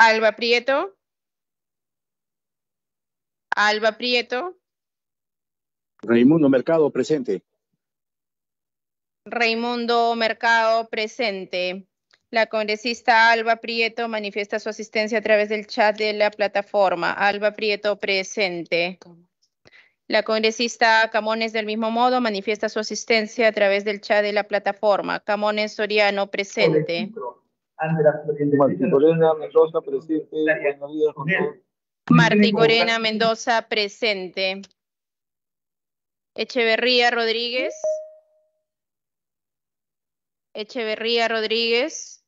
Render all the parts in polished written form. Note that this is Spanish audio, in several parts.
Alba Prieto. Alba Prieto. Raimundo Mercado, presente. Raimundo Mercado, presente. La congresista Alba Prieto manifiesta su asistencia a través del chat de la plataforma. Alba Prieto, presente. La congresista Camones, del mismo modo, manifiesta su asistencia a través del chat de la plataforma. Camones Soriano, presente. Martí Corena Mendoza, presente. Buenos días con todos. Martí Corena Mendoza, presente. Echeverría Rodríguez. Echeverría Rodríguez.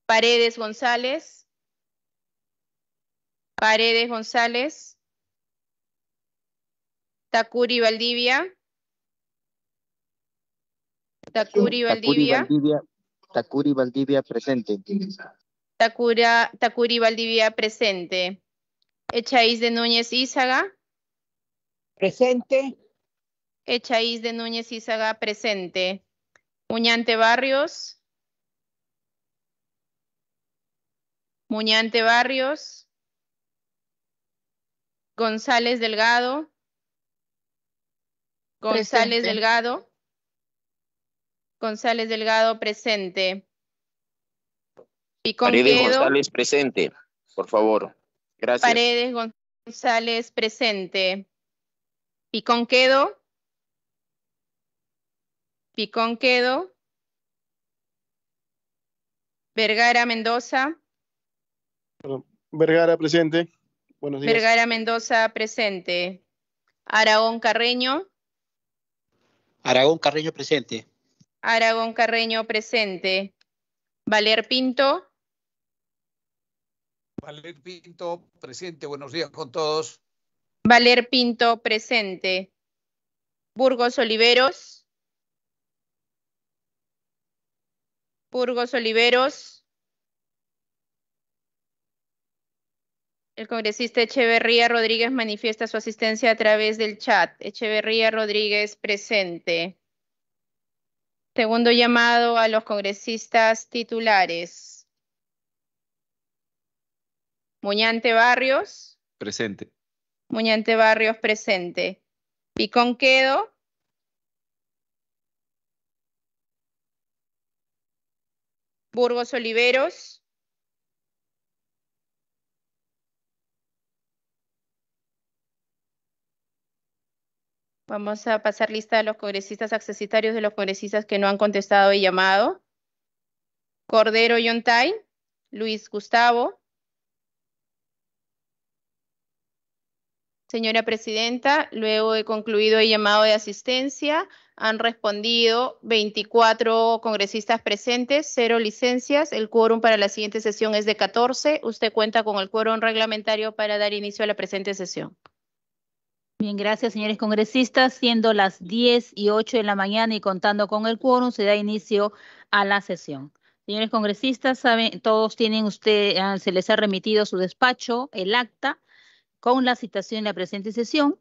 Paredes González. Paredes González. Tacuri Valdivia. Tacuri Valdivia. Tacuri Valdivia, presente. Tacuri Valdivia, presente. Echaíz de Núñez Ízaga. Presente. Echaíz de Núñez Ízaga, presente. Muñante Barrios. Muñante Barrios. González Delgado. González Presente. Delgado. González Delgado, presente. Picón Paredes Quedo. González, presente, por favor. Gracias. Paredes González, presente. Picón Quedo. Picón Quedo. Vergara Mendoza. Vergara, presente. Buenos días. Vergara Mendoza, presente. Aragón Carreño. Aragón Carreño, presente. Aragón Carreño, presente. Valer Pinto. Valer Pinto, presente. Buenos días con todos. Valer Pinto, presente. Burgos Oliveros. Burgos Oliveros. El congresista Echeverría Rodríguez manifiesta su asistencia a través del chat. Echeverría Rodríguez, presente. Segundo llamado a los congresistas titulares. Muñante Barrios. Presente. Muñante Barrios, presente. Picón Quedo. Burgos Oliveros. Vamos a pasar lista de los congresistas accesitarios de los congresistas que no han contestado el llamado. Cordero Yontay. Luis Gustavo. Señora Presidenta, luego he concluido el llamado de asistencia. Han respondido 24 congresistas presentes, 0 licencias. El quórum para la siguiente sesión es de 14. Usted cuenta con el quórum reglamentario para dar inicio a la presente sesión. Bien, gracias, señores congresistas. Siendo las 10:08 de la mañana y contando con el quórum, se da inicio a la sesión. Señores congresistas, saben, todos tienen se les ha remitido a su despacho el acta con la citación de la presente sesión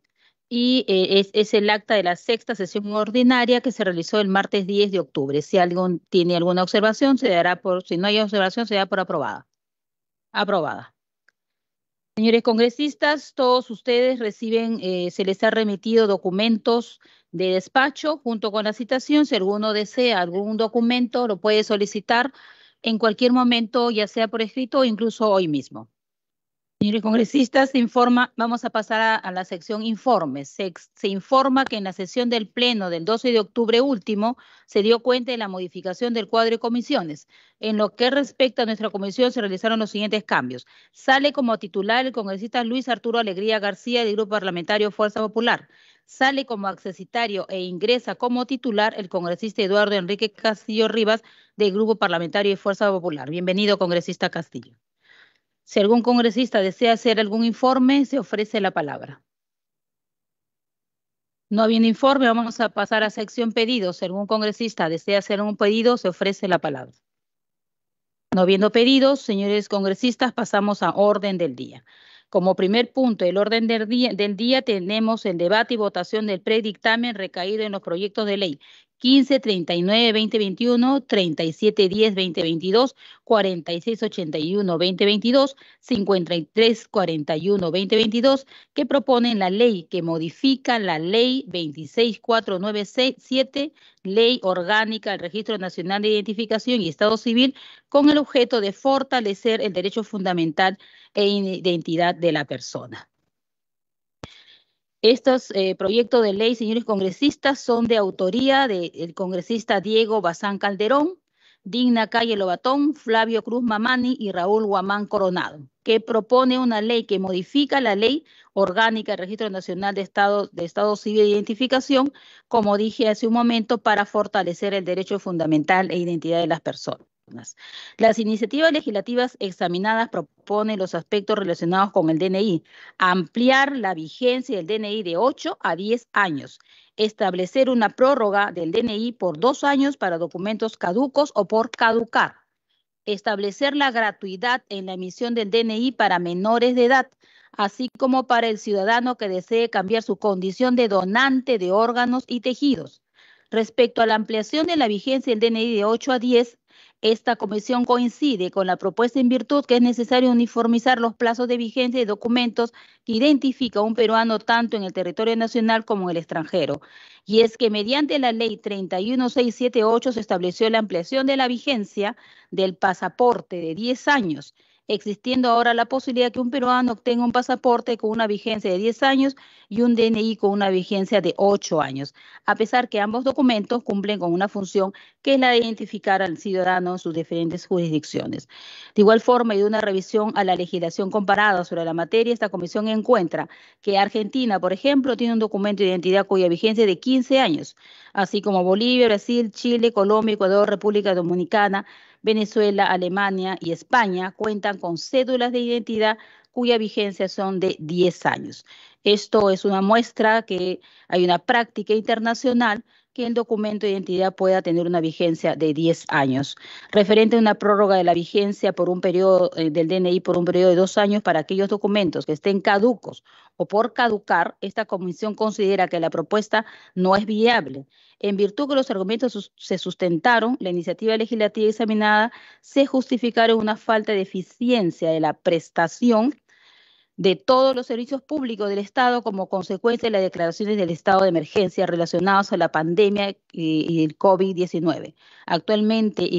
y es el acta de la sexta sesión ordinaria que se realizó el martes 10 de octubre. Si alguien tiene alguna observación, si no hay observación, se da por aprobada. Aprobada. Señores congresistas, todos ustedes reciben, se les ha remitido documentos de despacho junto con la citación. Si alguno desea algún documento, lo puede solicitar en cualquier momento, ya sea por escrito o incluso hoy mismo. Señores congresistas, vamos a pasar a la sección informes. Se informa que en la sesión del Pleno del 12 de octubre último se dio cuenta de la modificación del cuadro de comisiones. En lo que respecta a nuestra comisión se realizaron los siguientes cambios. Sale como titular el congresista Luis Arturo Alegría García del Grupo Parlamentario Fuerza Popular. Sale como accesitario e ingresa como titular el congresista Eduardo Enrique Castillo Rivas del Grupo Parlamentario de Fuerza Popular. Bienvenido, congresista Castillo. Si algún congresista desea hacer algún informe, se ofrece la palabra. No habiendo informe, vamos a pasar a sección pedidos. Si algún congresista desea hacer un pedido, se ofrece la palabra. No habiendo pedidos, señores congresistas, pasamos a orden del día. Como primer punto del orden del día tenemos el debate y votación del predictamen recaído en los proyectos de ley 1539-2021, 3710-2022, 4681-2022, 5341-2022, que proponen la ley que modifica la ley 26497, Ley Orgánica del Registro Nacional de Identificación y Estado Civil, con el objeto de fortalecer el derecho fundamental e identidad de la persona. Estos proyectos de ley, señores congresistas, son de autoría del congresista Diego Bazán Calderón, Digna Calle Lobatón, Flavio Cruz Mamani y Raúl Guamán Coronado, que propone una ley que modifica la Ley Orgánica del Registro Nacional de Estado Civil de Identificación, como dije hace un momento, para fortalecer el derecho fundamental e identidad de las personas. Las iniciativas legislativas examinadas proponen los aspectos relacionados con el DNI, ampliar la vigencia del DNI de 8 a 10 años, establecer una prórroga del DNI por 2 años para documentos caducos o por caducar, establecer la gratuidad en la emisión del DNI para menores de edad, así como para el ciudadano que desee cambiar su condición de donante de órganos y tejidos. Respecto a la ampliación de la vigencia del DNI de 8 a 10, esta comisión coincide con la propuesta en virtud que es necesario uniformizar los plazos de vigencia de documentos que identifica a un peruano tanto en el territorio nacional como en el extranjero. Y es que mediante la ley 31678 se estableció la ampliación de la vigencia del pasaporte de 10 años, existiendo ahora la posibilidad que un peruano obtenga un pasaporte con una vigencia de 10 años y un DNI con una vigencia de 8 años, a pesar que ambos documentos cumplen con una función que es la de identificar al ciudadano en sus diferentes jurisdicciones. De igual forma, y de una revisión a la legislación comparada sobre la materia, esta comisión encuentra que Argentina, por ejemplo, tiene un documento de identidad cuya vigencia es de 15 años, así como Bolivia, Brasil, Chile, Colombia, Ecuador, República Dominicana, Venezuela, Alemania y España cuentan con cédulas de identidad cuya vigencia son de 10 años. Esto es una muestra que hay una práctica internacional que el documento de identidad pueda tener una vigencia de 10 años. Referente a una prórroga de la vigencia por un periodo del DNI por un periodo de 2 años para aquellos documentos que estén caducos o por caducar, esta comisión considera que la propuesta no es viable. En virtud que los argumentos se sustentaron, la iniciativa legislativa examinada se justificaron una falta de eficiencia de la prestación de todos los servicios públicos del Estado como consecuencia de las declaraciones del estado de emergencia relacionados a la pandemia y el COVID-19. Actualmente,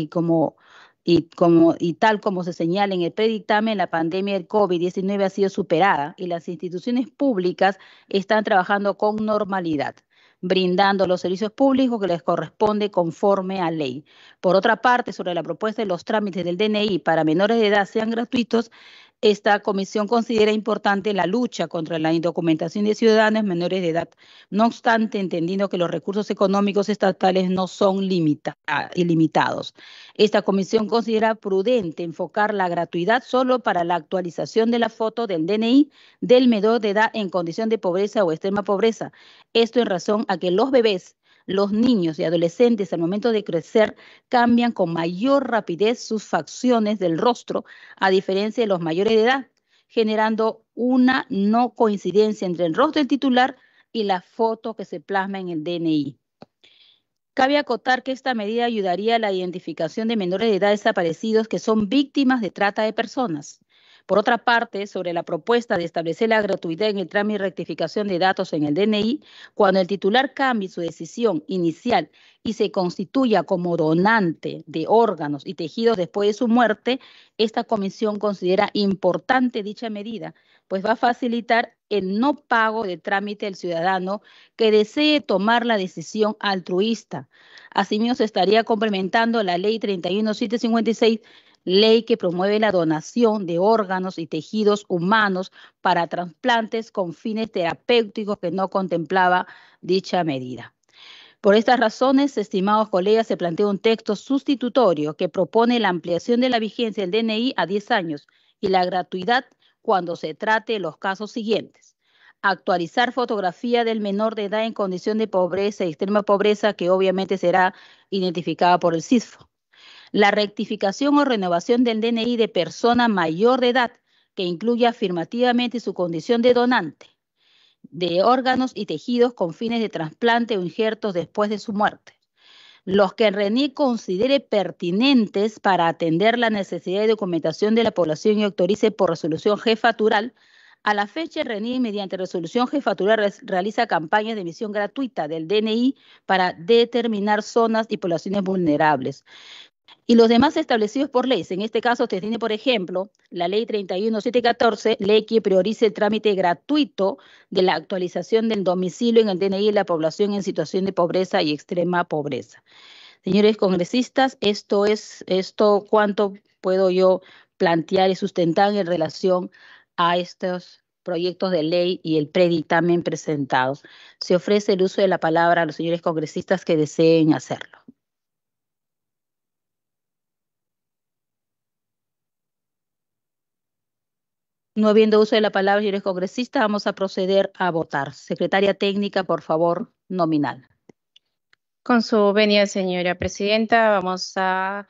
tal como se señala en el predictamen, la pandemia del COVID-19 ha sido superada y las instituciones públicas están trabajando con normalidad, brindando los servicios públicos que les corresponde conforme a ley. Por otra parte, sobre la propuesta de los trámites del DNI para menores de edad sean gratuitos, esta comisión considera importante la lucha contra la indocumentación de ciudadanos menores de edad. No obstante, entendiendo que los recursos económicos estatales no son ilimitados, esta comisión considera prudente enfocar la gratuidad solo para la actualización de la foto del DNI del menor de edad en condición de pobreza o extrema pobreza. Esto en razón a que los bebés, los niños y adolescentes al momento de crecer cambian con mayor rapidez sus facciones del rostro, a diferencia de los mayores de edad, generando una no coincidencia entre el rostro del titular y la foto que se plasma en el DNI. Cabe acotar que esta medida ayudaría a la identificación de menores de edad desaparecidos que son víctimas de trata de personas. Por otra parte, sobre la propuesta de establecer la gratuidad en el trámite de rectificación de datos en el DNI, cuando el titular cambie su decisión inicial y se constituya como donante de órganos y tejidos después de su muerte, esta comisión considera importante dicha medida, pues va a facilitar el no pago de trámite del ciudadano que desee tomar la decisión altruista. Asimismo, se estaría complementando la Ley 31756, ley que promueve la donación de órganos y tejidos humanos para trasplantes con fines terapéuticos que no contemplaba dicha medida. Por estas razones, estimados colegas, se plantea un texto sustitutorio que propone la ampliación de la vigencia del DNI a 10 años y la gratuidad cuando se trate de los casos siguientes. Actualizar fotografía del menor de edad en condición de pobreza y extrema pobreza, que obviamente será identificada por el CISFO. La rectificación o renovación del DNI de persona mayor de edad, que incluya afirmativamente su condición de donante de órganos y tejidos con fines de trasplante o injertos después de su muerte. los que el RENIEC considere pertinentes para atender la necesidad de documentación de la población y autorice por resolución jefatural. A la fecha, el RENIEC, mediante resolución jefatural, realiza campañas de emisión gratuita del DNI para determinar zonas y poblaciones vulnerables. Y los demás establecidos por ley. En este caso, se tiene, por ejemplo, la Ley 31714, ley que prioriza el trámite gratuito de la actualización del domicilio en el DNI de la población en situación de pobreza y extrema pobreza. Señores congresistas, esto cuánto puedo yo plantear y sustentar en relación a estos proyectos de ley y el predictamen presentado. Se ofrece el uso de la palabra a los señores congresistas que deseen hacerlo. No habiendo uso de la palabra, señores congresistas, vamos a proceder a votar. Secretaria técnica, por favor, nominal. Con su venia, señora presidenta, vamos a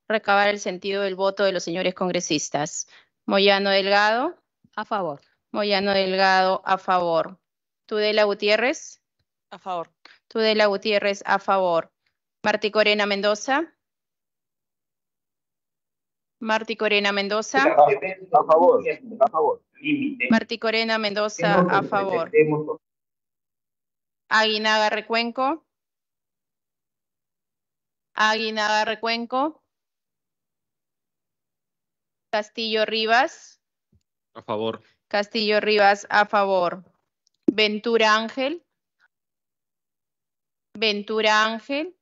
recabar el sentido del voto de los señores congresistas. Moyano Delgado. A favor. Moyano Delgado, a favor. Tudela Gutiérrez. A favor. Tudela Gutiérrez, a favor. Martí Corena Mendoza. Martí Corena Mendoza. A favor. A favor. Martí Corena Mendoza, a favor. Aguinaga Recuenco. Aguinaga Recuenco. Castillo Rivas. A favor. Castillo Rivas, a favor. Ventura Ángel. Ventura Ángel.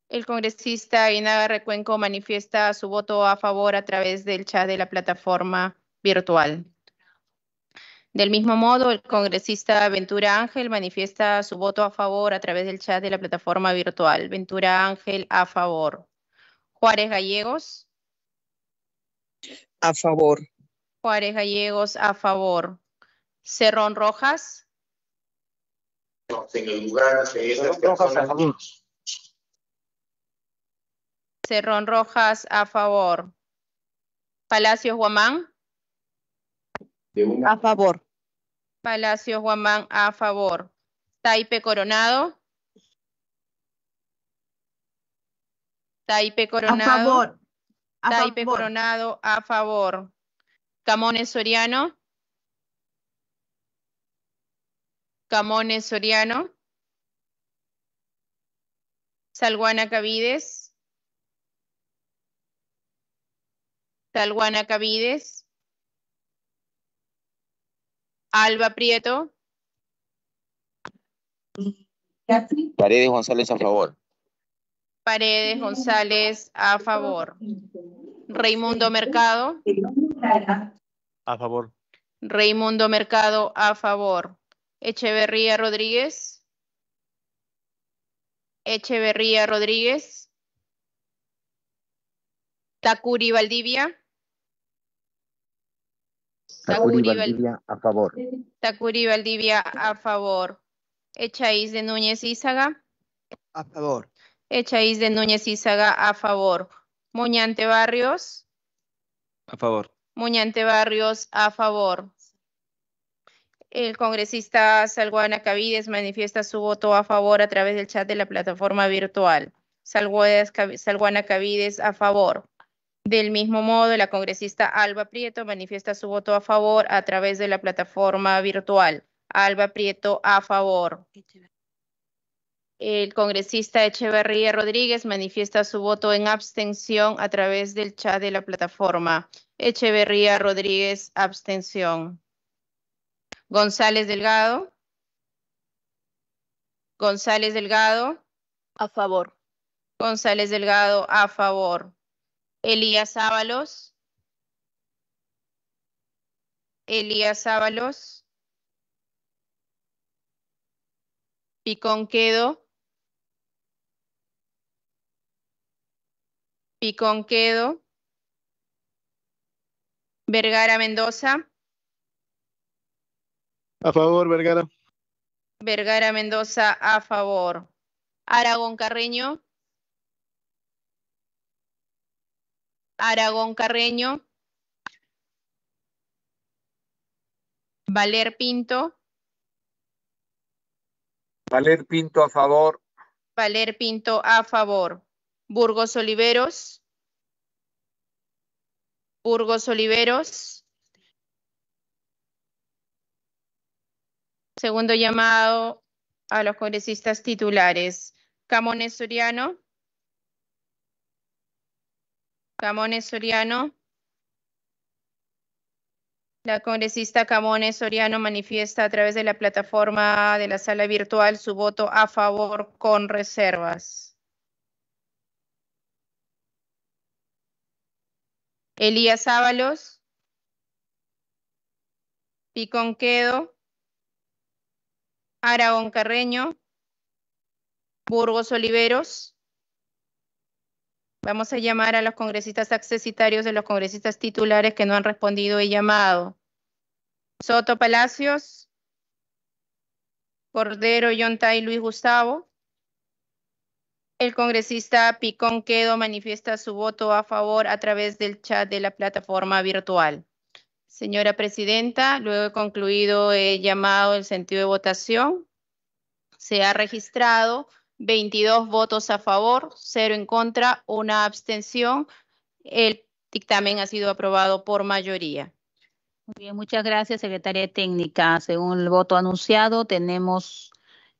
El congresista Aguinaga Recuenco manifiesta su voto a favor a través del chat de la plataforma virtual. Del mismo modo, el congresista Ventura Ángel manifiesta su voto a favor a través del chat de la plataforma virtual. Ventura Ángel, a favor. Juárez Gallegos. A favor. Juárez Gallegos, a favor. Cerrón Rojas. En el lugar de esas Rojas, a personas. favor. Cerrón Rojas, a favor. Palacios Guamán. A favor. Palacios Guamán, a favor. Taipe Coronado. Taipe Coronado. Taipe Coronado, a favor. Camones Soriano. Camones Soriano. Salguana Cavides. Salguana Cavides. Alba Prieto. Paredes González, a favor. Paredes González, a favor. Raimundo Mercado. A favor. Raimundo Mercado, a favor. Echeverría Rodríguez. Echeverría Rodríguez. Tacuri Valdivia. Tacuri Valdivia, a favor. Tacuri Valdivia, a favor. Echaíz de Núñez Ízaga. A favor. Echaíz de Núñez Ízaga, a favor. Muñante Barrios. A favor. Muñante Barrios, a favor. El congresista Salguana Cavides manifiesta su voto a favor a través del chat de la plataforma virtual. Salguana Cavides, a favor. Del mismo modo, la congresista Alba Prieto manifiesta su voto a favor a través de la plataforma virtual. Alba Prieto, a favor. El congresista Echeverría Rodríguez manifiesta su voto en abstención a través del chat de la plataforma. Echeverría Rodríguez, abstención. González Delgado. González Delgado. A favor. González Delgado, a favor. Elías Ábalos. Elías Ábalos. Picón Quedo. Picón Quedo. Vergara Mendoza. A favor, Vergara. Vergara Mendoza, a favor. Aragón Carreño. Aragón Carreño. Valer Pinto. Valer Pinto, a favor. Valer Pinto, a favor. Burgos Oliveros. Burgos Oliveros. Segundo llamado a los congresistas titulares. Camones Soriano. Camones Soriano. La congresista Camones Soriano manifiesta a través de la plataforma de la sala virtual su voto a favor con reservas. Elías Ábalos. Picón Quedo. Aragón Carreño. Burgos Oliveros. Vamos a llamar a los congresistas accesitarios de los congresistas titulares que no han respondido el llamado. Soto Palacios. Cordero Yontay Luis Gustavo. El congresista Picón Quedo manifiesta su voto a favor a través del chat de la plataforma virtual. Señora Presidenta, luego de concluido el llamado en sentido de votación, se ha registrado 22 votos a favor, 0 en contra, 1 abstención. El dictamen ha sido aprobado por mayoría. Muy bien, muchas gracias, secretaria técnica. Según el voto anunciado, tenemos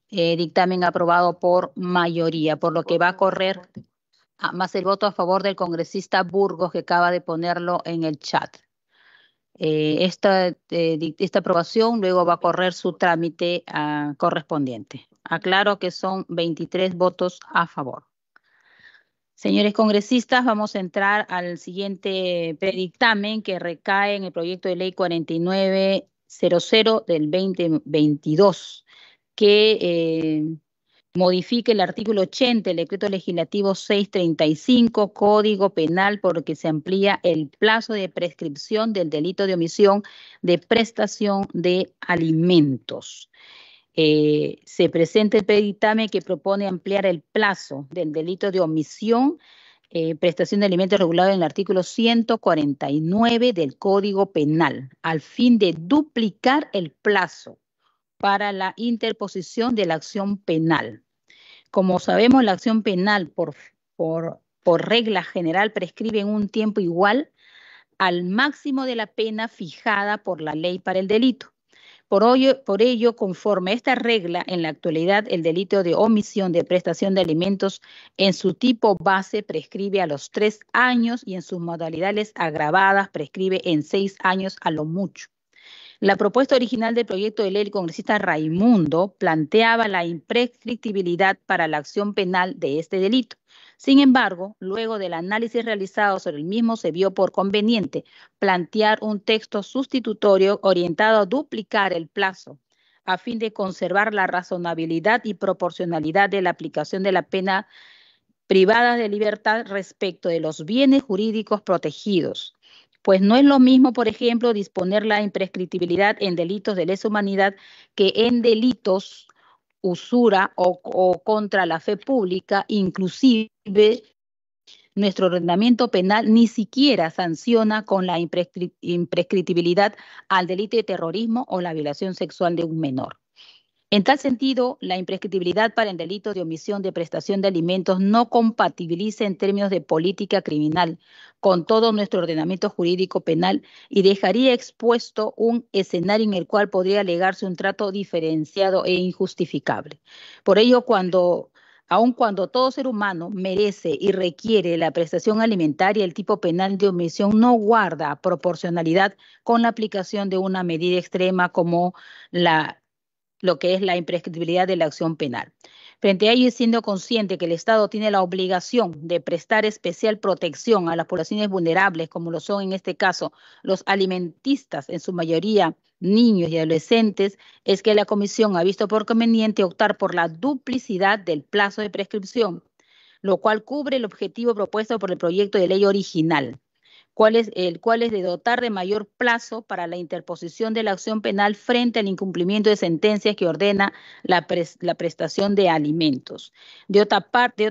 dictamen aprobado por mayoría, por lo que va a correr más el voto a favor del congresista Burgos, que acaba de ponerlo en el chat. Esta aprobación luego va a correr su trámite correspondiente. Aclaro que son 23 votos a favor. Señores congresistas, vamos a entrar al siguiente predictamen que recae en el proyecto de ley 4900 del 2022, que modifique el artículo 80 del decreto legislativo 635, Código Penal, por el que se amplía el plazo de prescripción del delito de omisión de prestación de alimentos. Se presenta el predictamen que propone ampliar el plazo del delito de omisión, prestación de alimentos regulado en el artículo 149 del Código Penal, al fin de duplicar el plazo para la interposición de la acción penal. Como sabemos, la acción penal por regla general prescribe en un tiempo igual al máximo de la pena fijada por la ley para el delito. Por ello, conforme a esta regla, en la actualidad el delito de omisión de prestación de alimentos en su tipo base prescribe a los 3 años y en sus modalidades agravadas prescribe en 6 años a lo mucho. La propuesta original del proyecto de ley del congresista Raimundo planteaba la imprescriptibilidad para la acción penal de este delito. Sin embargo, luego del análisis realizado sobre el mismo, se vio por conveniente plantear un texto sustitutorio orientado a duplicar el plazo, a fin de conservar la razonabilidad y proporcionalidad de la aplicación de la pena privada de libertad respecto de los bienes jurídicos protegidos. Pues no es lo mismo, por ejemplo, disponer la imprescriptibilidad en delitos de lesa humanidad que en delitos usura o contra la fe pública. Inclusive, nuestro ordenamiento penal ni siquiera sanciona con la imprescriptibilidad al delito de terrorismo o la violación sexual de un menor. En tal sentido, la imprescriptibilidad para el delito de omisión de prestación de alimentos no compatibiliza en términos de política criminal con todo nuestro ordenamiento jurídico penal y dejaría expuesto un escenario en el cual podría alegarse un trato diferenciado e injustificable. Por ello, aun cuando todo ser humano merece y requiere la prestación alimentaria, el tipo penal de omisión no guarda proporcionalidad con la aplicación de una medida extrema como lo que es la imprescriptibilidad de la acción penal. Frente a ello, y siendo consciente que el Estado tiene la obligación de prestar especial protección a las poblaciones vulnerables, como lo son en este caso los alimentistas, en su mayoría niños y adolescentes, es que la Comisión ha visto por conveniente optar por la duplicidad del plazo de prescripción, lo cual cubre el objetivo propuesto por el proyecto de ley original, el cual es de dotar de mayor plazo para la interposición de la acción penal frente al incumplimiento de sentencias que ordena la prestación de alimentos. De otra parte,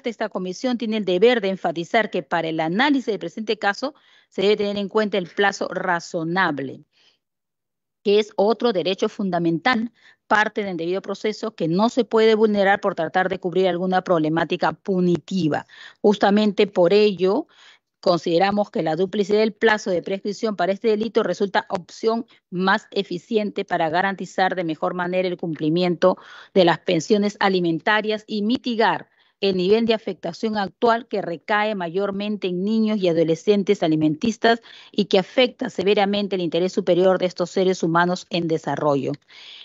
esta comisión tiene el deber de enfatizar que para el análisis del presente caso se debe tener en cuenta el plazo razonable. que es otro derecho fundamental, parte del debido proceso que no se puede vulnerar por tratar de cubrir alguna problemática punitiva. Justamente por ello, consideramos que la duplicidad del plazo de prescripción para este delito resulta opción más eficiente para garantizar de mejor manera el cumplimiento de las pensiones alimentarias y mitigar el nivel de afectación actual que recae mayormente en niños y adolescentes alimentistas y que afecta severamente el interés superior de estos seres humanos en desarrollo.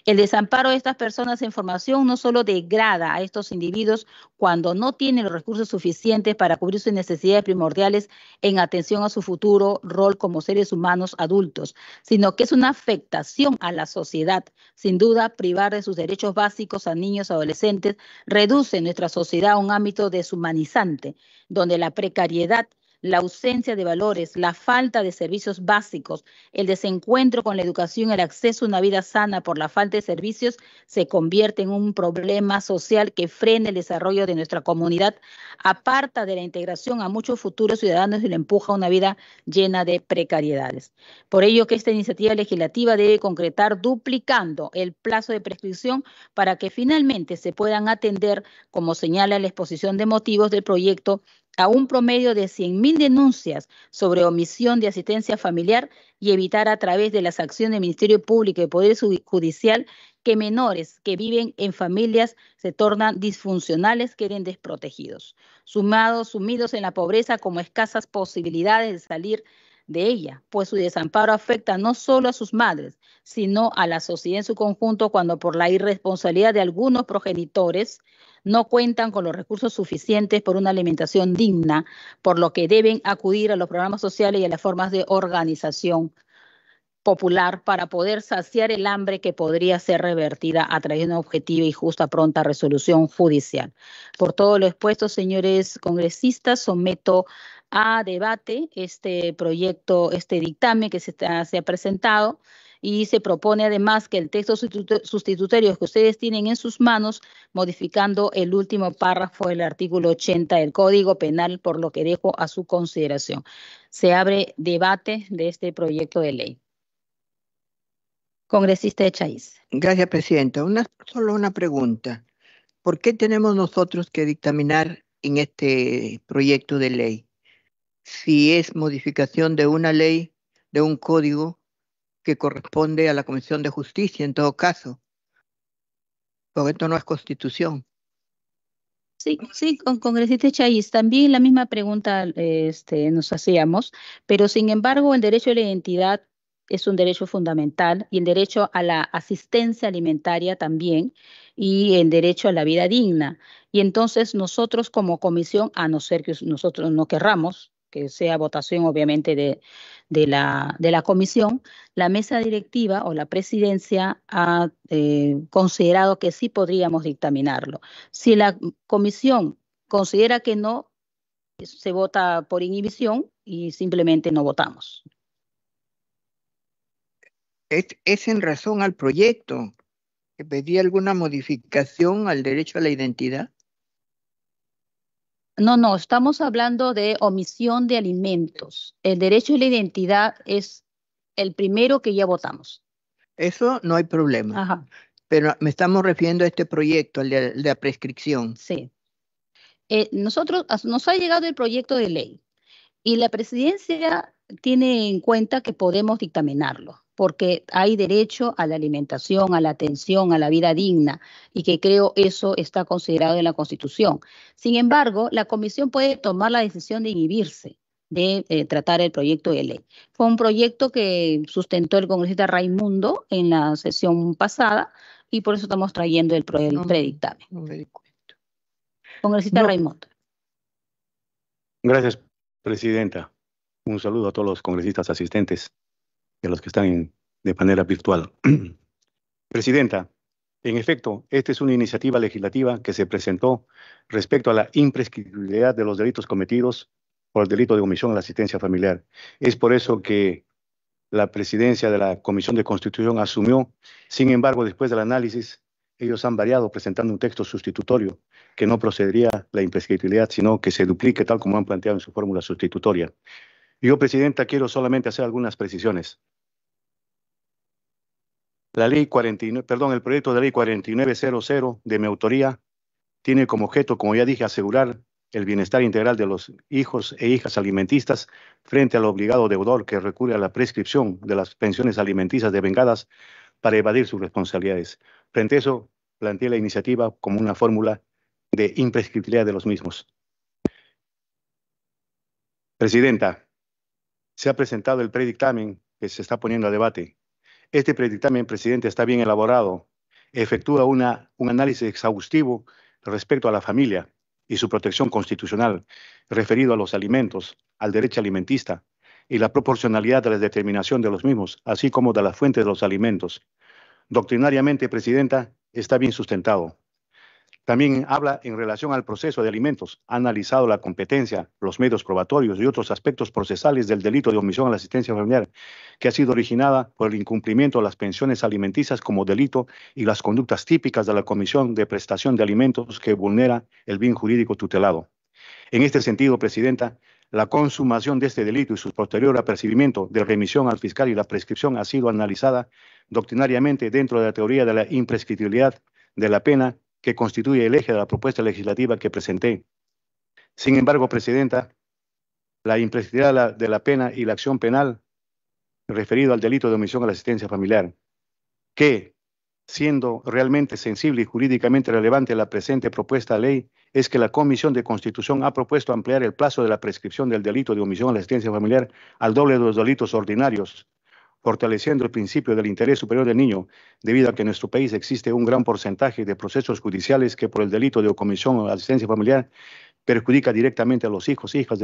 El desamparo de estas personas en formación no solo degrada a estos individuos cuando no tienen los recursos suficientes para cubrir sus necesidades primordiales en atención a su futuro rol como seres humanos adultos, sino que es una afectación a la sociedad. Sin duda, privar de sus derechos básicos a niños y adolescentes reduce nuestra sociedad a un ámbito deshumanizante, donde la precariedad, la ausencia de valores, la falta de servicios básicos, el desencuentro con la educación, el acceso a una vida sana por la falta de servicios se convierte en un problema social que frena el desarrollo de nuestra comunidad, aparta de la integración a muchos futuros ciudadanos y le empuja a una vida llena de precariedades. Por ello que esta iniciativa legislativa debe concretar duplicando el plazo de prescripción para que finalmente se puedan atender, como señala la exposición de motivos del proyecto, a un promedio de 100.000 denuncias sobre omisión de asistencia familiar y evitar a través de las acciones del Ministerio Público y Poder Judicial que menores que viven en familias se tornan disfuncionales, queden desprotegidos, sumidos en la pobreza como escasas posibilidades de salir de ella, pues su desamparo afecta no solo a sus madres, sino a la sociedad en su conjunto cuando por la irresponsabilidad de algunos progenitores no cuentan con los recursos suficientes por una alimentación digna, por lo que deben acudir a los programas sociales y a las formas de organización popular para poder saciar el hambre que podría ser revertida a través de una objetiva y justa pronta resolución judicial. Por todo lo expuesto, señores congresistas, someto a debate este proyecto, este dictamen que se ha presentado, y se propone además que el texto sustitutorio que ustedes tienen en sus manos, modificando el último párrafo del artículo 80 del Código Penal, por lo que dejo a su consideración. Se abre debate de este proyecto de ley. Congresista Echaíz. Gracias, Presidenta. Solo una pregunta. ¿Por qué tenemos nosotros que dictaminar en este proyecto de ley? Si es modificación de una ley, de un código que corresponde a la Comisión de Justicia en todo caso. Porque esto no es constitución. Sí, congresista Echaíz, también la misma pregunta nos hacíamos, pero sin embargo el derecho a la identidad es un derecho fundamental y el derecho a la asistencia alimentaria también y el derecho a la vida digna. Y entonces nosotros como comisión, a no ser que nosotros no querramos, que sea votación obviamente de la comisión, la mesa directiva o la presidencia ha considerado que sí podríamos dictaminarlo. Si la comisión considera que no, se vota por inhibición y simplemente no votamos. Es en razón al proyecto que pedía alguna modificación al derecho a la identidad. No, estamos hablando de omisión de alimentos. El derecho a la identidad es el primero que ya votamos. Eso no hay problema. Ajá. Pero me estamos refiriendo a este proyecto, al de la prescripción. Sí. Nos ha llegado el proyecto de ley y la presidencia tiene en cuenta que podemos dictaminarlo, porque hay derecho a la alimentación, a la atención, a la vida digna, y que creo eso está considerado en la Constitución. Sin embargo, la comisión puede tomar la decisión de inhibirse de tratar el proyecto de ley. Fue un proyecto que sustentó el congresista Raimundo en la sesión pasada, y por eso estamos trayendo el predictamen. No me di cuenta. Congresista Raimundo. Gracias, Presidenta. Un saludo a todos los congresistas asistentes y a los que están de manera virtual. Presidenta, en efecto, esta es una iniciativa legislativa que se presentó respecto a la imprescriptibilidad de los delitos cometidos por el delito de omisión a la asistencia familiar. Es por eso que la presidencia de la Comisión de Constitución asumió. Sin embargo, después del análisis, ellos han variado presentando un texto sustitutorio que no procedería la imprescriptibilidad, sino que se duplique tal como han planteado en su fórmula sustitutoria. Yo, Presidenta, quiero solamente hacer algunas precisiones. El proyecto de ley 4900 de mi autoría tiene como objeto, como ya dije, asegurar el bienestar integral de los hijos e hijas alimentistas frente al obligado deudor que recurre a la prescripción de las pensiones alimenticias devengadas para evadir sus responsabilidades. Frente a eso, planteé la iniciativa como una fórmula de imprescriptibilidad de los mismos. Presidenta, se ha presentado el predictamen que se está poniendo a debate. Este predictamen, presidente, está bien elaborado. Efectúa un análisis exhaustivo respecto a la familia y su protección constitucional, referido a los alimentos, al derecho alimentista y la proporcionalidad de la determinación de los mismos, así como de la fuente de los alimentos. Doctrinariamente, presidenta, está bien sustentado. También habla en relación al proceso de alimentos. Ha analizado la competencia, los medios probatorios y otros aspectos procesales del delito de omisión a la asistencia familiar, que ha sido originada por el incumplimiento de las pensiones alimenticias como delito y las conductas típicas de la Comisión de Prestación de Alimentos que vulnera el bien jurídico tutelado. En este sentido, presidenta, la consumación de este delito y su posterior apercibimiento de remisión al fiscal y la prescripción ha sido analizada doctrinariamente dentro de la teoría de la imprescriptibilidad de la pena que constituye el eje de la propuesta legislativa que presenté. Sin embargo, presidenta, la imprescriptibilidad de la pena y la acción penal referido al delito de omisión a la asistencia familiar, que, siendo realmente sensible y jurídicamente relevante la presente propuesta de ley, es que la Comisión de Constitución ha propuesto ampliar el plazo de la prescripción del delito de omisión a la asistencia familiar al doble de los delitos ordinarios, fortaleciendo el principio del interés superior del niño, debido a que en nuestro país existe un gran porcentaje de procesos judiciales que por el delito de omisión a la asistencia familiar perjudica directamente a los hijos e hijas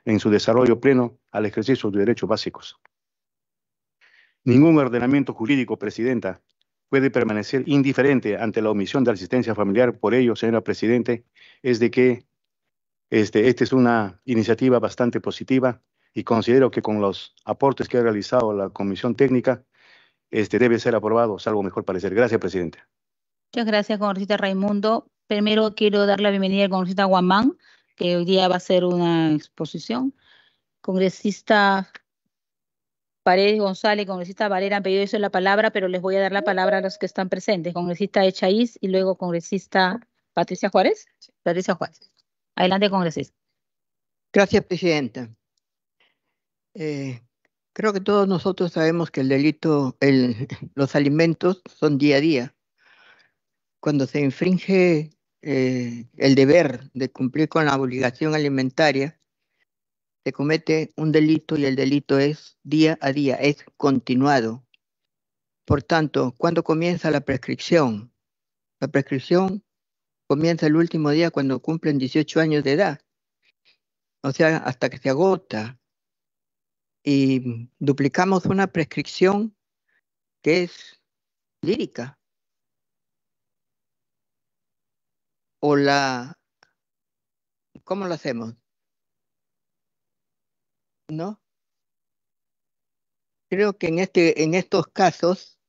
en su desarrollo pleno al ejercicio de derechos básicos. Ningún ordenamiento jurídico, presidenta, puede permanecer indiferente ante la omisión de la asistencia familiar. Por ello, señora Presidente, es de que esta es una iniciativa bastante positiva y considero que con los aportes que ha realizado la Comisión Técnica, debe ser aprobado, salvo mejor parecer. Gracias, Presidente. Muchas gracias, congresista Raimundo. Primero quiero dar la bienvenida al congresista Guamán, que hoy día va a hacer una exposición. Congresista Paredes González, congresista Valera han pedido eso la palabra, pero les voy a dar la palabra a los que están presentes. Congresista Echaíz y luego congresista Patricia Juárez. Patricia Juárez. Adelante, congresista. Gracias, presidenta. Creo que todos nosotros sabemos que el delito, los alimentos son día a día. Cuando se infringe el deber de cumplir con la obligación alimentaria, se comete un delito y el delito es día a día, es continuado. Por tanto, ¿cuándo comienza la prescripción? La prescripción comienza el último día cuando cumplen 18 años de edad, o sea, hasta que se agota. Y duplicamos una prescripción que es lírica. ¿Cómo lo hacemos? ¿No? Creo que en estos casos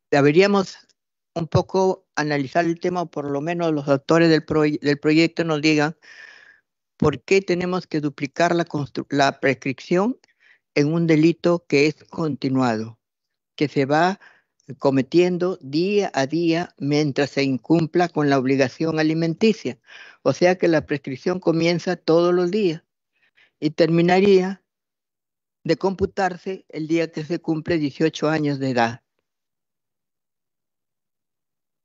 deberíamos un poco analizar el tema, o por lo menos los autores del proyecto nos digan por qué tenemos que duplicar la prescripción en un delito que es continuado, que se va cometiendo día a día mientras se incumpla con la obligación alimenticia. O sea que la prescripción comienza todos los días y terminaría de computarse el día que se cumple 18 años de edad.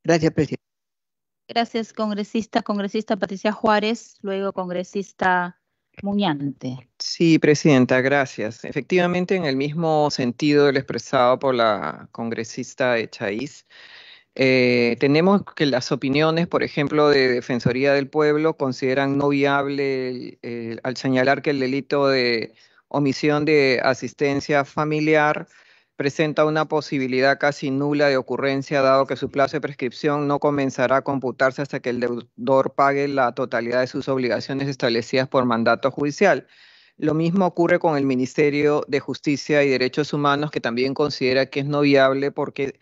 Gracias, presidente. Gracias, congresista. Congresista Patricia Juárez, luego congresista Muñante. Sí, presidenta, gracias. Efectivamente, en el mismo sentido del expresado por la congresista Echaíz, tenemos que las opiniones, por ejemplo, de Defensoría del Pueblo consideran no viable al señalar que el delito de omisión de asistencia familiar presenta una posibilidad casi nula de ocurrencia, dado que su plazo de prescripción no comenzará a computarse hasta que el deudor pague la totalidad de sus obligaciones establecidas por mandato judicial. Lo mismo ocurre con el Ministerio de Justicia y Derechos Humanos, que también considera que es no viable porque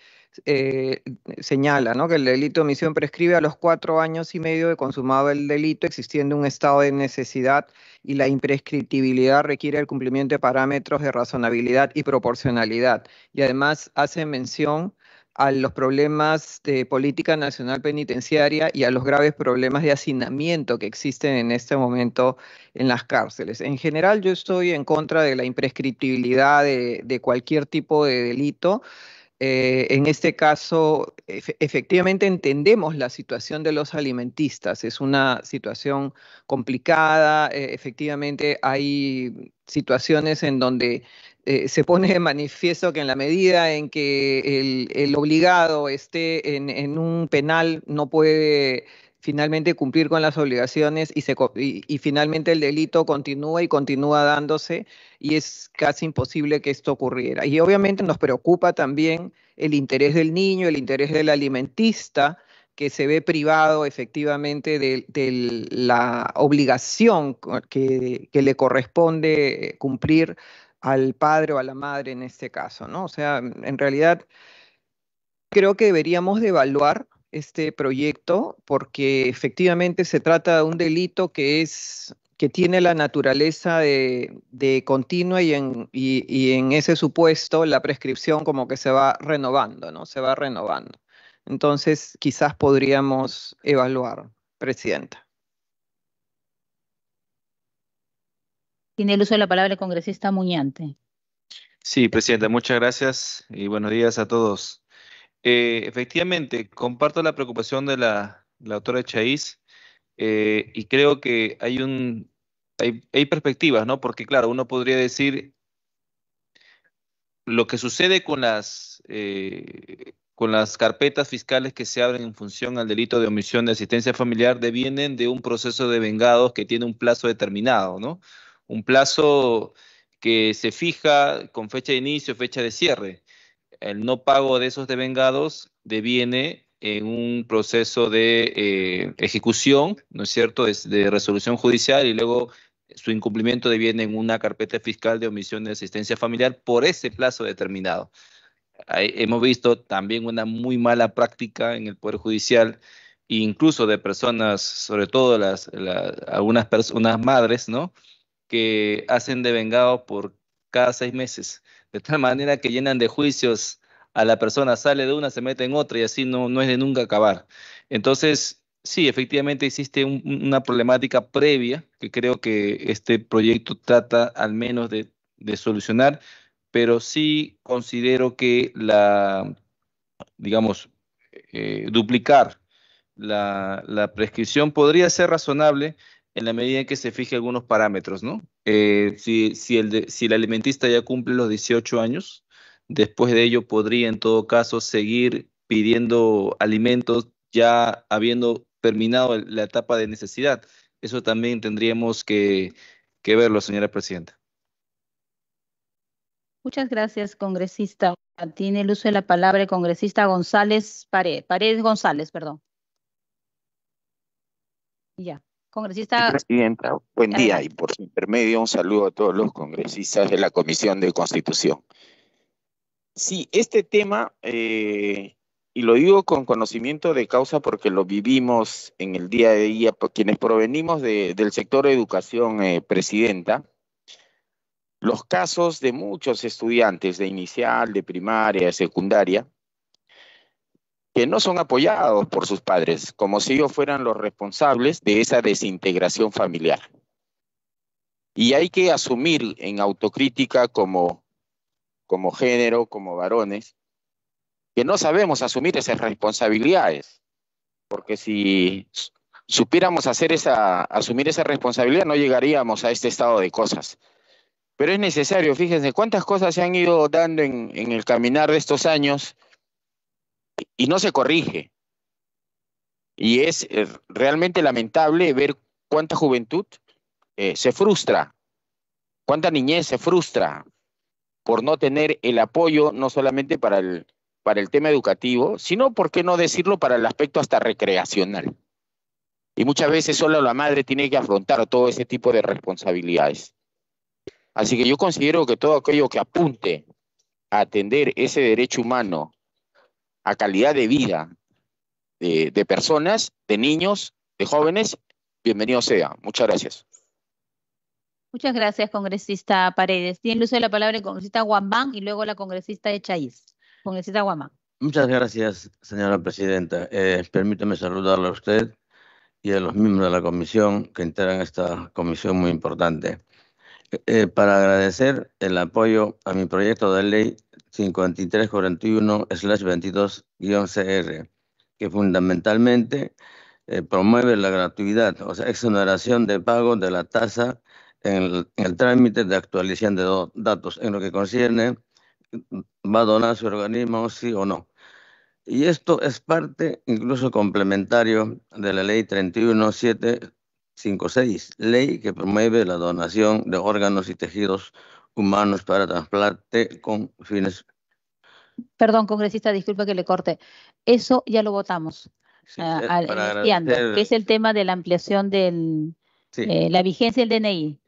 señala, ¿no?, que el delito de omisión prescribe a los 4 años y medio de consumado el delito, existiendo un estado de necesidad, y la imprescriptibilidad requiere el cumplimiento de parámetros de razonabilidad y proporcionalidad. Y además hace mención a los problemas de política nacional penitenciaria y a los graves problemas de hacinamiento que existen en este momento en las cárceles. En general, yo estoy en contra de la imprescriptibilidad de cualquier tipo de delito. En este caso, efectivamente entendemos la situación de los alimentistas. Es una situación complicada. Efectivamente, hay situaciones en donde se pone de manifiesto que en la medida en que el obligado esté en un penal, no puede finalmente cumplir con las obligaciones y finalmente el delito continúa y continúa dándose, y es casi imposible que esto ocurriera. Y obviamente nos preocupa también el interés del niño, el interés del alimentista, que se ve privado efectivamente de la obligación que le corresponde cumplir al padre o a la madre en este caso, ¿no? O sea, en realidad creo que deberíamos de evaluar este proyecto porque efectivamente se trata de un delito que tiene la naturaleza de continua, y en ese supuesto la prescripción como que se va renovando, ¿no? Se va renovando. Entonces, quizás podríamos evaluar, Presidenta. Tiene el uso de la palabra el congresista Muñante. Sí, Presidenta, muchas gracias y buenos días a todos. Efectivamente, comparto la preocupación de la autora Chaiz, y creo que hay perspectivas, ¿no? Porque claro, uno podría decir lo que sucede con las carpetas fiscales que se abren en función al delito de omisión de asistencia familiar devienen de un proceso de vengados que tiene un plazo determinado, ¿no? Un plazo que se fija con fecha de inicio, fecha de cierre. El no pago de esos devengados deviene en un proceso de ejecución, ¿no es cierto?, de resolución judicial, y luego su incumplimiento deviene en una carpeta fiscal de omisión de asistencia familiar por ese plazo determinado. Hemos visto también una muy mala práctica en el Poder Judicial, incluso de personas, sobre todo algunas personas madres, ¿no?, que hacen devengado por cada 6 meses, de tal manera que llenan de juicios a la persona, sale de una, se mete en otra, y así no es de nunca acabar. Entonces, sí, efectivamente existe una problemática previa que creo que este proyecto trata al menos de solucionar, pero sí considero que digamos, duplicar la prescripción podría ser razonable en la medida en que se fije algunos parámetros, ¿no? Si el alimentista ya cumple los 18 años, después de ello podría en todo caso seguir pidiendo alimentos ya habiendo terminado la etapa de necesidad. Eso también tendríamos que verlo, señora Presidenta. Muchas gracias, congresista. Tiene el uso de la palabra el congresista Paredes González, perdón. Ya, congresista. Presidenta, buen día, Adelante. y por su intermedio un saludo a todos los congresistas de la Comisión de Constitución. Sí, este tema, y lo digo con conocimiento de causa porque lo vivimos en el día a día, quienes provenimos del sector de educación, Presidenta, los casos de muchos estudiantes de inicial, de primaria, de secundaria, que no son apoyados por sus padres, como si ellos fueran los responsables de esa desintegración familiar. Y hay que asumir en autocrítica como género, como varones, que no sabemos asumir esas responsabilidades, porque si supiéramos asumir esa responsabilidad no llegaríamos a este estado de cosas. Pero es necesario, fíjense cuántas cosas se han ido dando en el caminar de estos años y no se corrige. Y es realmente lamentable ver cuánta juventud se frustra, cuánta niñez se frustra por no tener el apoyo, no solamente para el tema educativo, sino, por qué no decirlo, para el aspecto hasta recreacional. Y muchas veces solo la madre tiene que afrontar todo ese tipo de responsabilidades. Así que yo considero que todo aquello que apunte a atender ese derecho humano a calidad de vida de personas, de niños, de jóvenes, bienvenido sea. Muchas gracias. Muchas gracias, congresista Paredes. Tiene el uso de la palabra el congresista Guambán y luego la congresista Echaíz. Congresista Guambán. Muchas gracias, señora presidenta. Permítame saludarle a usted y a los miembros de la comisión que integran esta comisión muy importante. Para agradecer el apoyo a mi proyecto de ley 5341/22-CR, que fundamentalmente promueve la gratuidad, o sea, exoneración de pago de la tasa en el trámite de actualización de datos en lo que concierne va a donar su organismo sí o no. Y esto es parte incluso complementario de la ley 31756, ley que promueve la donación de órganos y tejidos humanos para trasplante con fines. Perdón, congresista, disculpe que le corte. Eso ya lo votamos. Sí, Iniciando, que es el tema de la ampliación de la vigencia del DNI.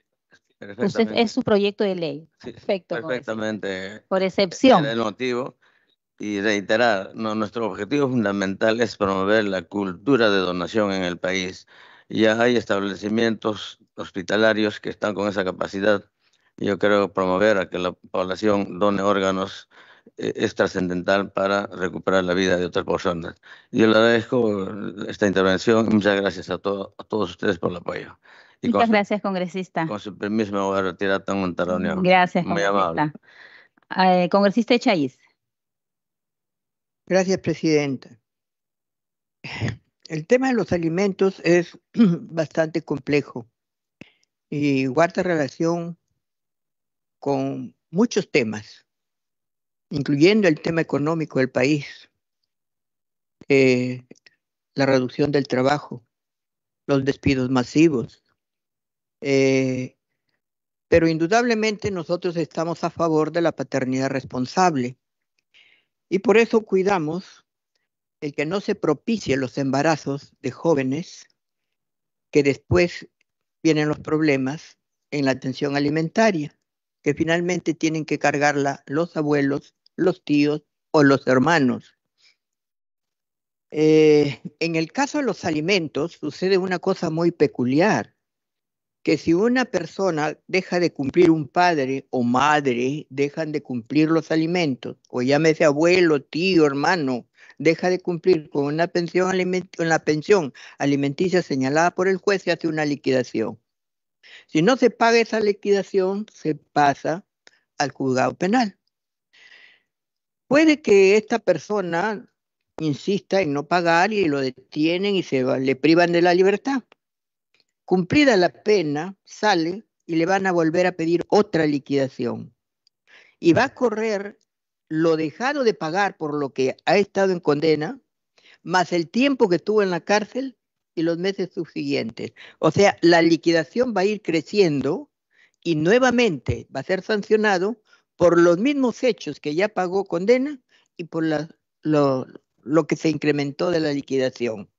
Usted es su proyecto de ley. Sí, perfecto. Perfectamente. Por excepción. Era el motivo. Y reiterar, nuestro objetivo fundamental es promover la cultura de donación en el país. Ya hay establecimientos hospitalarios que están con esa capacidad. Yo creo promover a que la población done órganos es trascendental para recuperar la vida de otras personas. Yo le agradezco esta intervención y muchas gracias a todos ustedes por el apoyo. Y muchas gracias, congresista. Con su permiso me voy a retirar tan esta reunión. Gracias, muy congresista. amable. Congresista Echaíz. Gracias, presidenta. El tema de los alimentos es bastante complejo y guarda relación con muchos temas, incluyendo el tema económico del país, la reducción del trabajo, los despidos masivos. Pero indudablemente nosotros estamos a favor de la paternidad responsable y por eso cuidamos el que no se propicie los embarazos de jóvenes, que después vienen los problemas en la atención alimentaria, que finalmente tienen que cargarla los abuelos, los tíos o los hermanos. En el caso de los alimentos sucede una cosa muy peculiar, que si una persona deja de cumplir, un padre o madre dejan de cumplir los alimentos, o llámese abuelo, tío, hermano, deja de cumplir con una pensión con la pensión alimenticia señalada por el juez, se hace una liquidación. Si no se paga esa liquidación, se pasa al juzgado penal. Puede que esta persona insista en no pagar y lo detienen y le privan de la libertad. Cumplida la pena, sale y le van a volver a pedir otra liquidación. Y va a correr lo dejado de pagar por lo que ha estado en condena, más el tiempo que estuvo en la cárcel y los meses subsiguientes. O sea, la liquidación va a ir creciendo y nuevamente va a ser sancionado por los mismos hechos que ya pagó condena y por lo que se incrementó de la liquidación.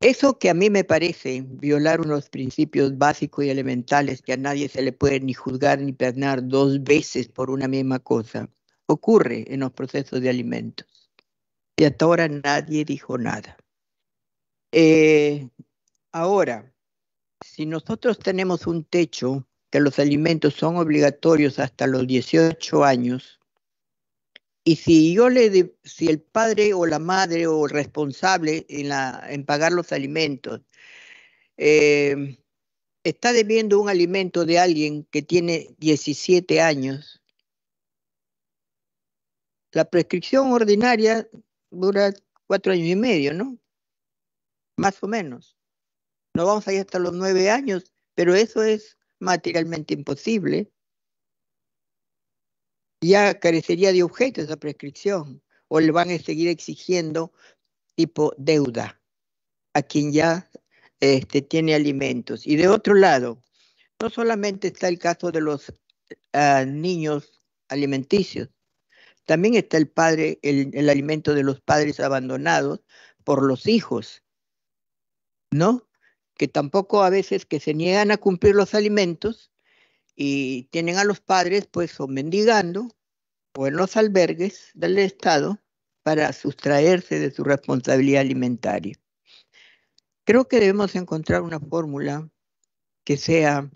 Eso que a mí me parece violar unos principios básicos y elementales que a nadie se le puede ni juzgar ni perdonar dos veces por una misma cosa, ocurre en los procesos de alimentos. Y hasta ahora nadie dijo nada. Ahora, si nosotros tenemos un techo que los alimentos son obligatorios hasta los 18 años, y si si el padre o la madre o el responsable en pagar los alimentos está debiendo un alimento de alguien que tiene 17 años, la prescripción ordinaria dura 4 años y medio, ¿no? Más o menos. No vamos a ir hasta los 9 años, pero eso es materialmente imposible. Ya carecería de objeto esa prescripción, o le van a seguir exigiendo tipo deuda a quien ya tiene alimentos. Y de otro lado, no solamente está el caso de los niños alimenticios, también está el alimento de los padres abandonados por los hijos, ¿no? Que tampoco a veces que se niegan a cumplir los alimentos y tienen a los padres pues o mendigando o en los albergues del Estado para sustraerse de su responsabilidad alimentaria. Creo que debemos encontrar una fórmula que sea,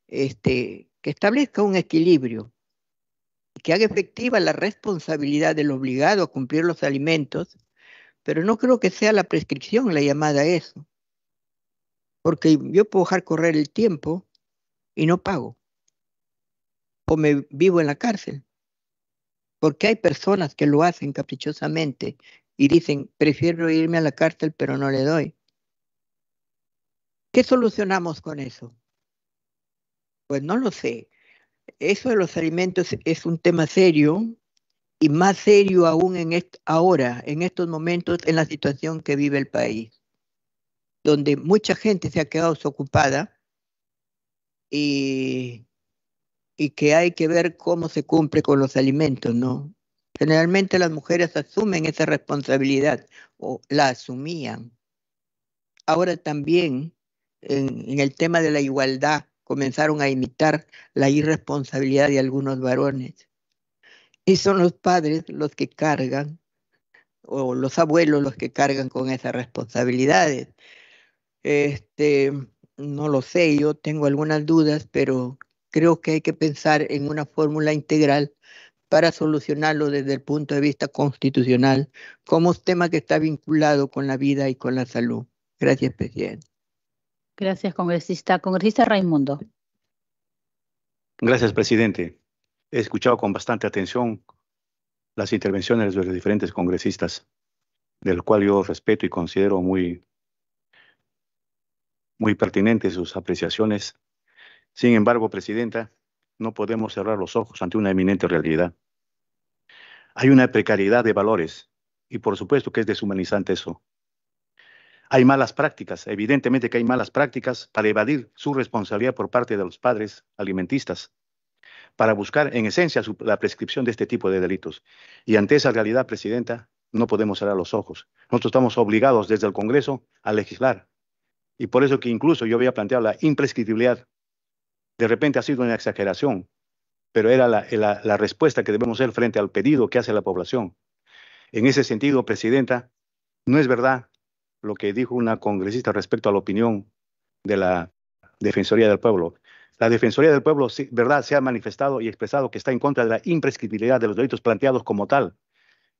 que establezca un equilibrio, que haga efectiva la responsabilidad del obligado a cumplir los alimentos, pero no creo que sea la prescripción la llamada a eso, porque yo puedo dejar correr el tiempo y no pago, o me vivo en la cárcel, porque hay personas que lo hacen caprichosamente y dicen, prefiero irme a la cárcel, pero no le doy. ¿Qué solucionamos con eso? Pues no lo sé. Eso de los alimentos es un tema serio y más serio aún ahora, en estos momentos, en la situación que vive el país, donde mucha gente se ha quedado desocupada y que hay que ver cómo se cumple con los alimentos, ¿no? Generalmente las mujeres asumen esa responsabilidad o la asumían. Ahora también en el tema de la igualdad comenzaron a imitar la irresponsabilidad de algunos varones. Y son los padres los que cargan, o los abuelos los que cargan con esas responsabilidades. No lo sé, yo tengo algunas dudas, pero creo que hay que pensar en una fórmula integral para solucionarlo desde el punto de vista constitucional, como un tema que está vinculado con la vida y con la salud. Gracias, presidente. Gracias, congresista. Congresista Raimundo. Gracias, presidente. He escuchado con bastante atención las intervenciones de los diferentes congresistas, del cual yo respeto y considero muy pertinentes sus apreciaciones. Sin embargo, presidenta, no podemos cerrar los ojos ante una eminente realidad. Hay una precariedad de valores y por supuesto que es deshumanizante eso. Hay malas prácticas, evidentemente que hay malas prácticas para evadir su responsabilidad por parte de los padres alimentistas, para buscar en esencia la prescripción de este tipo de delitos. Y ante esa realidad, presidenta, no podemos cerrar los ojos. Nosotros estamos obligados desde el Congreso a legislar. Y por eso que incluso yo había planteado la imprescriptibilidad. De repente ha sido una exageración, pero era la respuesta que debemos hacer frente al pedido que hace la población. En ese sentido, presidenta, no es verdad lo que dijo una congresista respecto a la opinión de la Defensoría del Pueblo. La Defensoría del Pueblo, sí, verdad, se ha manifestado y expresado que está en contra de la imprescriptibilidad de los delitos planteados como tal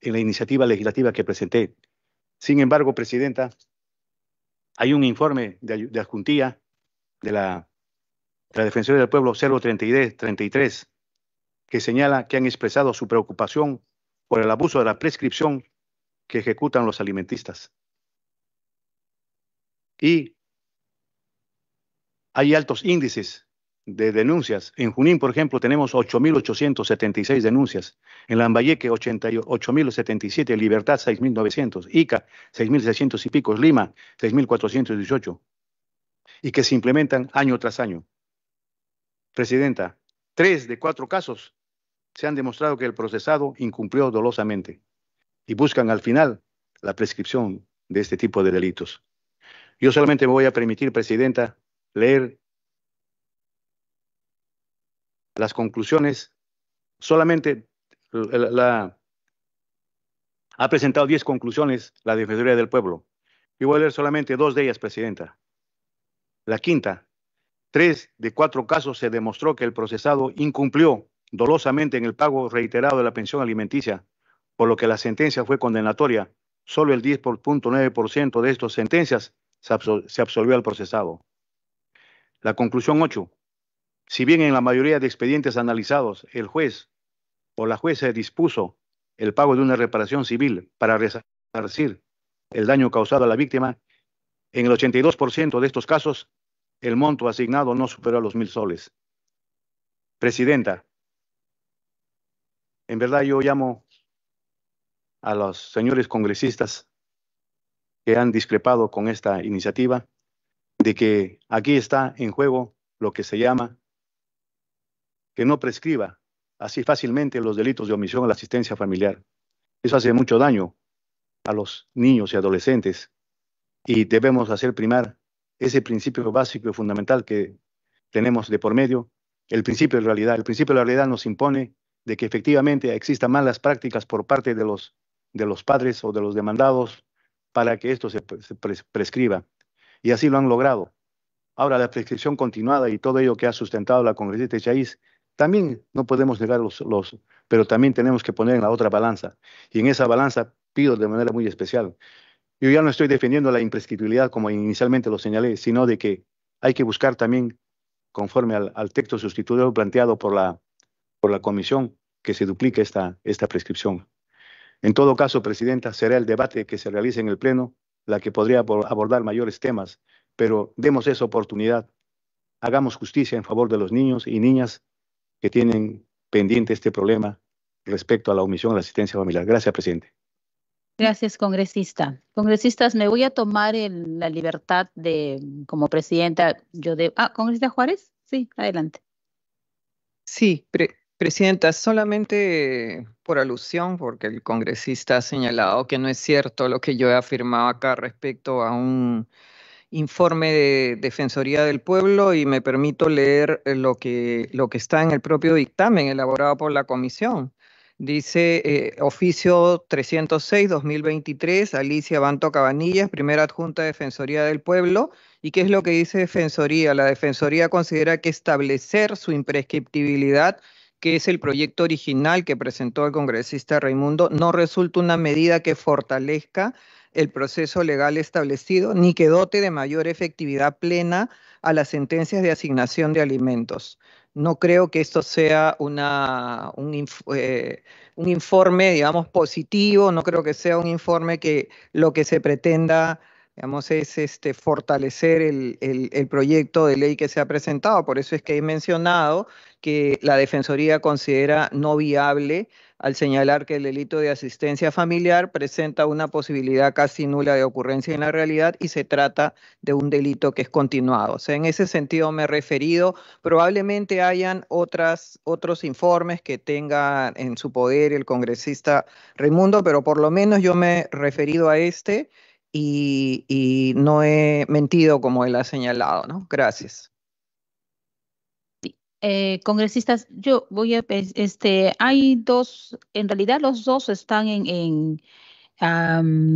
en la iniciativa legislativa que presenté. Sin embargo, presidenta, hay un informe de adjuntía de la Defensoría del Pueblo 033 que señala que han expresado su preocupación por el abuso de la prescripción que ejecutan los alimentistas. Y hay altos índices de denuncias. En Junín, por ejemplo, tenemos 8.876 denuncias. En Lambayeque, 8.077. Libertad, 6.900. Ica, 6.600 y pico. Lima, 6.418. Y que se implementan año tras año. Presidenta, 3 de 4 casos se han demostrado que el procesado incumplió dolosamente y buscan al final la prescripción de este tipo de delitos. Yo solamente me voy a permitir, presidenta, leer las conclusiones. Solamente ha presentado 10 conclusiones la Defensoría del Pueblo. Yo voy a leer solamente 2 de ellas, presidenta. La quinta, 3 de 4 casos se demostró que el procesado incumplió dolosamente en el pago reiterado de la pensión alimenticia, por lo que la sentencia fue condenatoria. Solo el 10.9% de estas sentencias se absolvió al procesado. La conclusión 8. Si bien en la mayoría de expedientes analizados el juez o la jueza dispuso el pago de una reparación civil para resarcir el daño causado a la víctima, en el 82% de estos casos el monto asignado no superó los 1.000 soles. Presidenta, en verdad yo llamo a los señores congresistas que han discrepado con esta iniciativa de que aquí está en juego lo que se llama que no prescriba así fácilmente los delitos de omisión a la asistencia familiar. Eso hace mucho daño a los niños y adolescentes y debemos hacer primar ese principio básico y fundamental que tenemos de por medio, el principio de realidad. El principio de la realidad nos impone de que efectivamente existan malas prácticas por parte de los de los padres o de los demandados para que esto se prescriba. Y así lo han logrado. Ahora, la prescripción continuada y todo ello que ha sustentado la congresista Echaíz, también no podemos negar pero también tenemos que poner en la otra balanza. Y en esa balanza pido de manera muy especial. Yo ya no estoy defendiendo la imprescriptibilidad como inicialmente lo señalé, sino de que hay que buscar también, conforme al texto sustitutivo planteado por la comisión, que se duplique esta prescripción. En todo caso, Presidenta, será el debate que se realice en el Pleno la que podría abordar mayores temas, pero demos esa oportunidad. Hagamos justicia en favor de los niños y niñas que tienen pendiente este problema respecto a la omisión de la asistencia familiar. Gracias, Presidente. Gracias, congresista. Congresistas, me voy a tomar la libertad de, como presidenta, congresista Juárez, sí, adelante. Sí, Presidenta, solamente por alusión, porque el congresista ha señalado que no es cierto lo que yo he afirmado acá respecto a un informe de Defensoría del Pueblo, y me permito leer lo que está en el propio dictamen elaborado por la comisión. Dice oficio 306-2023, Alicia Banto Cabanillas, primera adjunta de Defensoría del Pueblo. ¿Y qué es lo que dice Defensoría? La Defensoría considera que establecer su imprescriptibilidad, que es el proyecto original que presentó el congresista Raimundo, no resulta una medida que fortalezca el proceso legal establecido, ni que dote de mayor efectividad plena a las sentencias de asignación de alimentos. No creo que esto sea un informe, digamos, positivo, no creo que sea un informe que lo que se pretenda, digamos, es fortalecer el proyecto de ley que se ha presentado. Por eso es que he mencionado que la Defensoría considera no viable al señalar que el delito de asistencia familiar presenta una posibilidad casi nula de ocurrencia en la realidad y se trata de un delito que es continuado. O sea, en ese sentido me he referido. Probablemente hayan otros informes que tenga en su poder el congresista Raimundo, pero por lo menos yo me he referido a y no he mentido como él ha señalado, ¿no? Gracias. Congresistas, yo voy a, hay dos, en realidad los dos están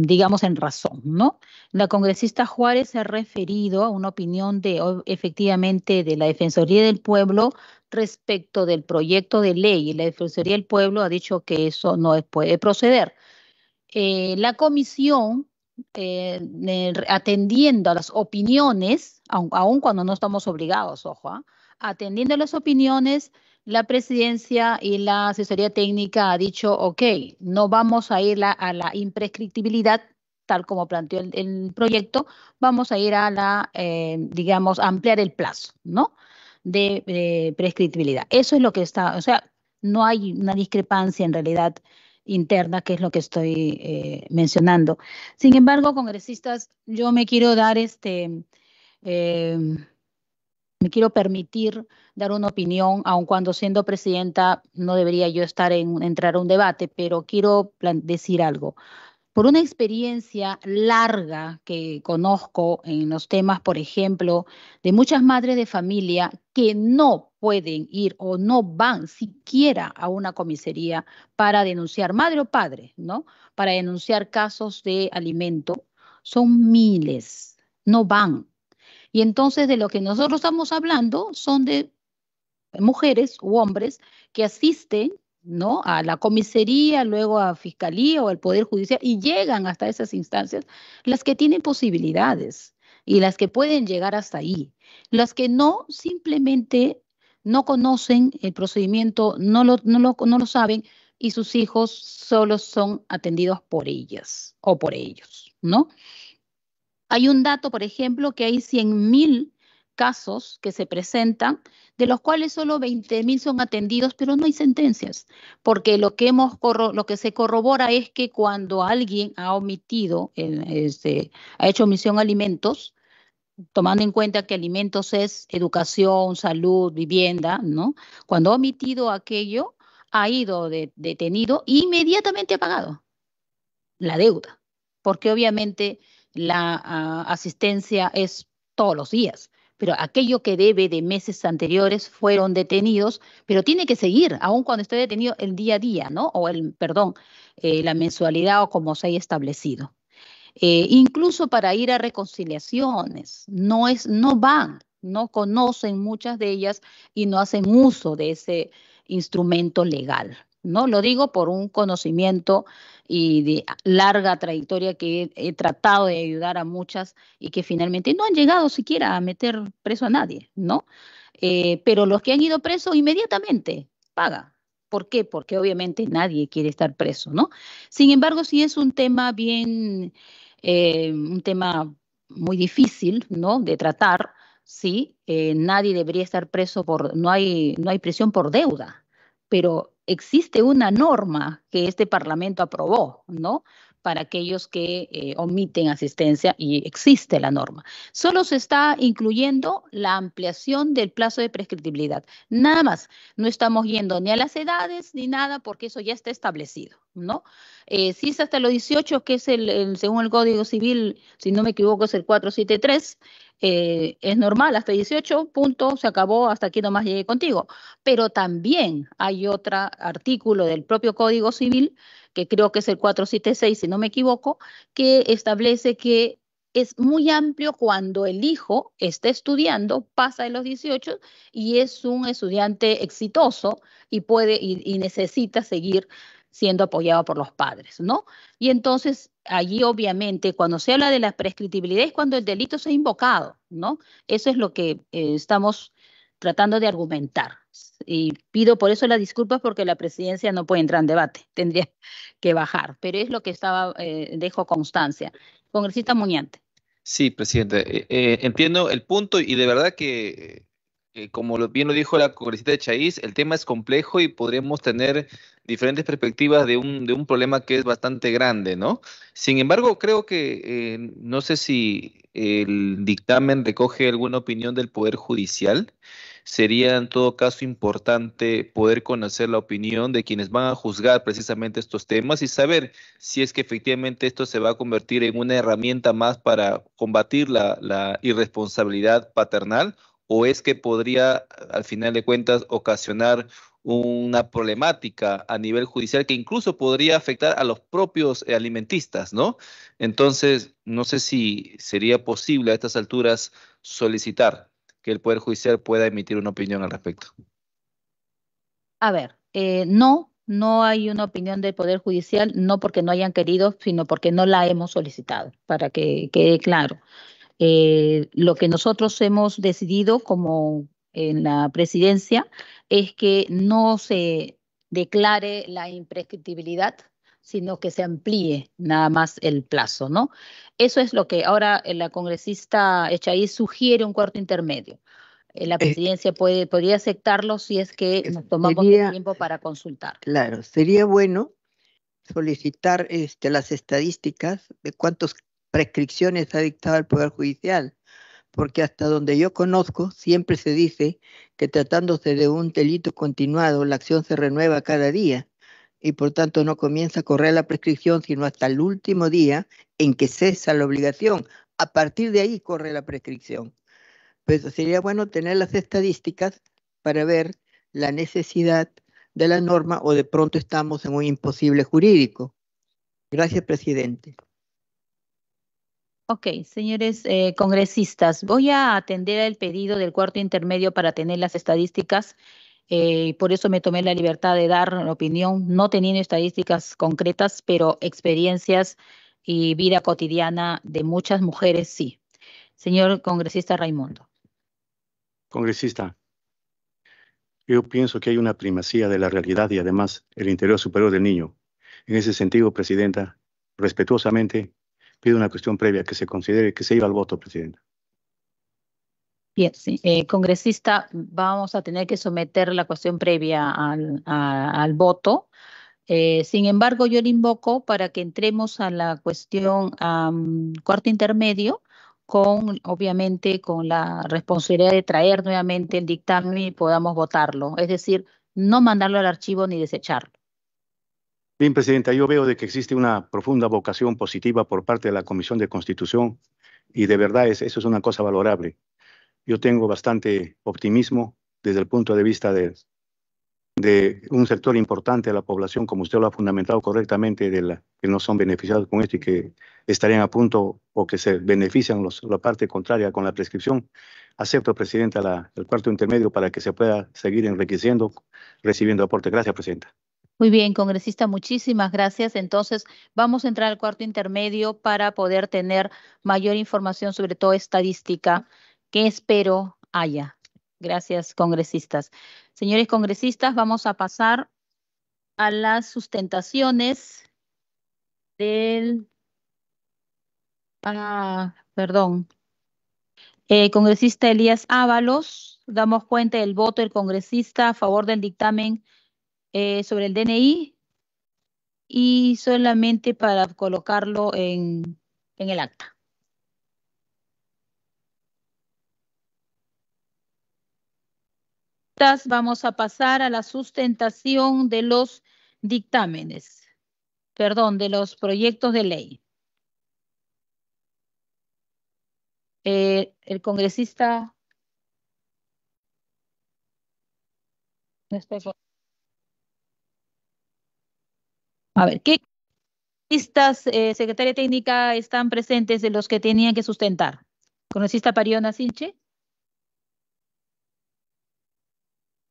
digamos, en razón, ¿no? La congresista Juárez se ha referido a una opinión efectivamente de la Defensoría del Pueblo respecto del proyecto de ley, y la Defensoría del Pueblo ha dicho que eso no puede proceder. La comisión, atendiendo a las opiniones, aun cuando no estamos obligados, ojo, atendiendo a las opiniones, la presidencia y la asesoría técnica ha dicho, ok, no vamos a ir a la imprescriptibilidad, tal como planteó el proyecto, vamos a ir a la, digamos, ampliar el plazo, ¿no? De prescriptibilidad. Eso es lo que está, o sea, no hay una discrepancia en realidad interna, que es lo que estoy mencionando. Sin embargo, congresistas, yo me quiero dar me quiero permitir dar una opinión, aun cuando siendo presidenta no debería yo entrar a un debate, pero quiero decir algo. Por una experiencia larga que conozco en los temas, por ejemplo, de muchas madres de familia que no pueden ir o no van siquiera a una comisaría para denunciar, madre o padre, ¿no? Para denunciar casos de alimento, son miles, no van. Y entonces de lo que nosotros estamos hablando son de mujeres u hombres que asisten, ¿no?, a la comisaría, luego a fiscalía o al Poder Judicial, y llegan hasta esas instancias, las que tienen posibilidades y las que pueden llegar hasta ahí. Las que no, simplemente no conocen el procedimiento, no lo saben, y sus hijos solo son atendidos por ellas o por ellos, ¿no? Hay un dato, por ejemplo, que hay 100.000 casos que se presentan, de los cuales solo 20.000 son atendidos, pero no hay sentencias, porque lo que se corrobora es que cuando alguien ha omitido, ha hecho omisión a alimentos, tomando en cuenta que alimentos es educación, salud, vivienda, ¿no? Cuando ha omitido aquello, ha ido detenido e inmediatamente ha pagado la deuda, porque obviamente la asistencia es todos los días, pero aquello que debe de meses anteriores fueron detenidos, pero tiene que seguir, aun cuando esté detenido el día a día, ¿no? O la mensualidad o como se haya establecido. Incluso para ir a reconciliaciones, no van, no conocen muchas de ellas y no hacen uso de ese instrumento legal, ¿no? Lo digo por un conocimiento y de larga trayectoria que he tratado de ayudar a muchas y que finalmente no han llegado siquiera a meter preso a nadie, ¿no? Pero los que han ido presos inmediatamente pagan. ¿Por qué? Porque obviamente nadie quiere estar preso, ¿no? Sin embargo, sí es un tema un tema muy difícil, ¿no? De tratar, sí. Nadie debería estar preso no hay prisión por deuda, pero existe una norma que este Parlamento aprobó, ¿no? Para aquellos que omiten asistencia y existe la norma. Solo se está incluyendo la ampliación del plazo de prescriptibilidad. Nada más. No estamos yendo ni a las edades ni nada porque eso ya está establecido, ¿no? Si es hasta los 18, que es según el Código Civil, si no me equivoco, es el 473, es normal, hasta 18, punto, se acabó, hasta aquí nomás llegué contigo. Pero también hay otro artículo del propio Código Civil, que creo que es el 476, si no me equivoco, que establece que es muy amplio cuando el hijo está estudiando, pasa de los 18 y es un estudiante exitoso y necesita seguir siendo apoyado por los padres, ¿no? Y entonces, allí obviamente, cuando se habla de la prescriptibilidad es cuando el delito se ha invocado, ¿no? Eso es lo que estamos tratando de argumentar. Y pido por eso las disculpas porque la presidencia no puede entrar en debate, tendría que bajar, pero es lo que dejo constancia. Congresista Muñante. Sí, presidente. Entiendo el punto y de verdad que, como bien lo dijo la congresista de Chaís, el tema es complejo y podríamos tener diferentes perspectivas de un problema que es bastante grande, ¿no? Sin embargo, creo que no sé si el dictamen recoge alguna opinión del Poder Judicial. Sería en todo caso importante poder conocer la opinión de quienes van a juzgar precisamente estos temas y saber si es que efectivamente esto se va a convertir en una herramienta más para combatir la irresponsabilidad paternal o es que podría, al final de cuentas, ocasionar una problemática a nivel judicial que incluso podría afectar a los propios alimentistas, ¿no? Entonces, no sé si sería posible a estas alturas solicitar que el Poder Judicial pueda emitir una opinión al respecto. A ver, no hay una opinión del Poder Judicial, no porque no hayan querido, sino porque no la hemos solicitado, para que quede claro. Lo que nosotros hemos decidido como en la presidencia es que no se declare la imprescriptibilidad, sino que se amplíe nada más el plazo, ¿no? Eso es lo que ahora la congresista Echaíz sugiere un cuarto intermedio. La presidencia podría aceptarlo si es que nos tomamos el tiempo para consultar. Claro, sería bueno solicitar las estadísticas de cuántas prescripciones ha dictado el Poder Judicial, porque hasta donde yo conozco siempre se dice que tratándose de un delito continuado, la acción se renueva cada día y por tanto no comienza a correr la prescripción sino hasta el último día en que cesa la obligación. A partir de ahí corre la prescripción. Pues sería bueno tener las estadísticas para ver la necesidad de la norma o de pronto estamos en un imposible jurídico. Gracias, presidente. Ok, señores congresistas, voy a atender el pedido del cuarto intermedio para tener las estadísticas. Por eso me tomé la libertad de dar la opinión, no teniendo estadísticas concretas, pero experiencias y vida cotidiana de muchas mujeres, sí. Señor congresista Raimundo. Congresista, yo pienso que hay una primacía de la realidad y además el interés superior del niño. En ese sentido, presidenta, respetuosamente pido una cuestión previa que se considere que se iba al voto, presidenta. Bien, sí. Congresista, vamos a tener que someter la cuestión previa al voto. Sin embargo, yo le invoco para que entremos a la cuestión cuarto intermedio obviamente, con la responsabilidad de traer nuevamente el dictamen y podamos votarlo. Es decir, no mandarlo al archivo ni desecharlo. Bien, presidenta, yo veo de que existe una profunda vocación positiva por parte de la Comisión de Constitución y de verdad eso es una cosa valorable. yo tengo bastante optimismo desde el punto de vista de un sector importante de la población, como usted lo ha fundamentado correctamente, que no son beneficiados con esto y que estarían a punto o que se benefician la parte contraria con la prescripción. Acepto, Presidenta, el cuarto intermedio para que se pueda seguir enriqueciendo, recibiendo aporte. Gracias, Presidenta. Muy bien, congresista, muchísimas gracias. Entonces, vamos a entrar al cuarto intermedio para poder tener mayor información, sobre todo estadística, que espero haya. Gracias, congresistas. Señores congresistas, vamos a pasar a las sustentaciones del... perdón. Congresista Elías Ábalos, damos cuenta del voto del congresista a favor del dictamen sobre el DNI y solamente para colocarlo en el acta. Vamos a pasar a la sustentación de los dictámenes, perdón, de los proyectos de ley. El congresista... A ver, ¿qué congresistas, secretaria técnica, están presentes de los que tenían que sustentar? ¿Congresista Pariona Sinche?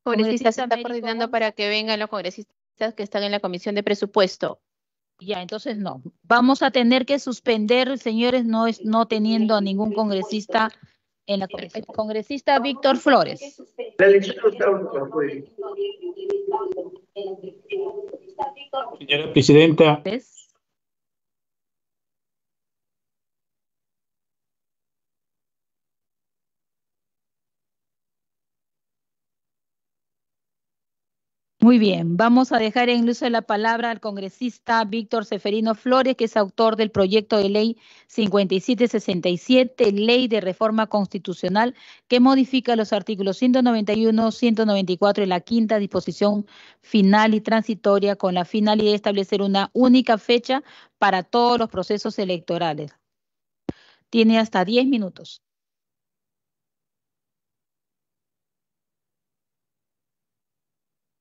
Congresista se está coordinando para que vengan los congresistas que están en la comisión de presupuesto. Ya, entonces no. Vamos a tener que suspender, señores, no teniendo a ningún congresista en la comisión. Congresista Víctor Flores. Señora Presidenta. Muy bien, vamos a dejar en uso de la palabra al congresista Víctor Seferino Flores, que es autor del proyecto de ley 5767, ley de reforma constitucional que modifica los artículos 191, 194 y la quinta disposición final y transitoria con la finalidad de establecer una única fecha para todos los procesos electorales. Tiene hasta 10 minutos.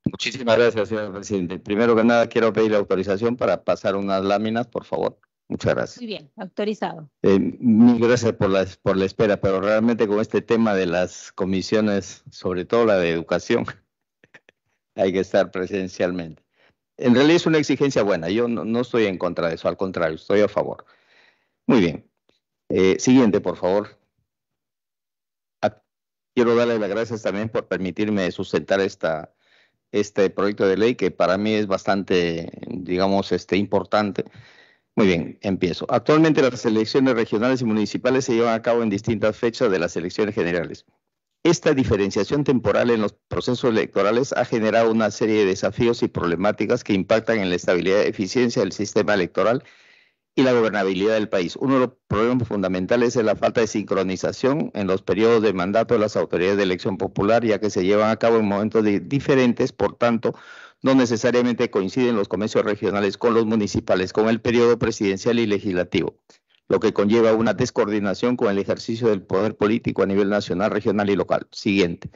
Muchísimas gracias, señor presidente. Primero que nada, quiero pedir la autorización para pasar unas láminas, por favor. Muchas gracias. Muy bien, autorizado. Mil gracias por la espera, pero realmente con este tema de las comisiones, sobre todo la de educación, hay que estar presencialmente. En realidad es una exigencia buena, yo no estoy en contra de eso, al contrario, estoy a favor. Muy bien. Siguiente, por favor. Quiero darle las gracias también por permitirme sustentar este proyecto de ley que para mí es bastante, digamos, importante. Muy bien, empiezo. Actualmente las elecciones regionales y municipales se llevan a cabo en distintas fechas de las elecciones generales. Esta diferenciación temporal en los procesos electorales ha generado una serie de desafíos y problemáticas que impactan en la estabilidad y eficiencia del sistema electoral y la gobernabilidad del país. Uno de los problemas fundamentales es la falta de sincronización en los periodos de mandato de las autoridades de elección popular, ya que se llevan a cabo en momentos diferentes, por tanto, no necesariamente coinciden los comicios regionales con los municipales, con el periodo presidencial y legislativo, lo que conlleva una descoordinación con el ejercicio del poder político a nivel nacional, regional y local. Siguiente.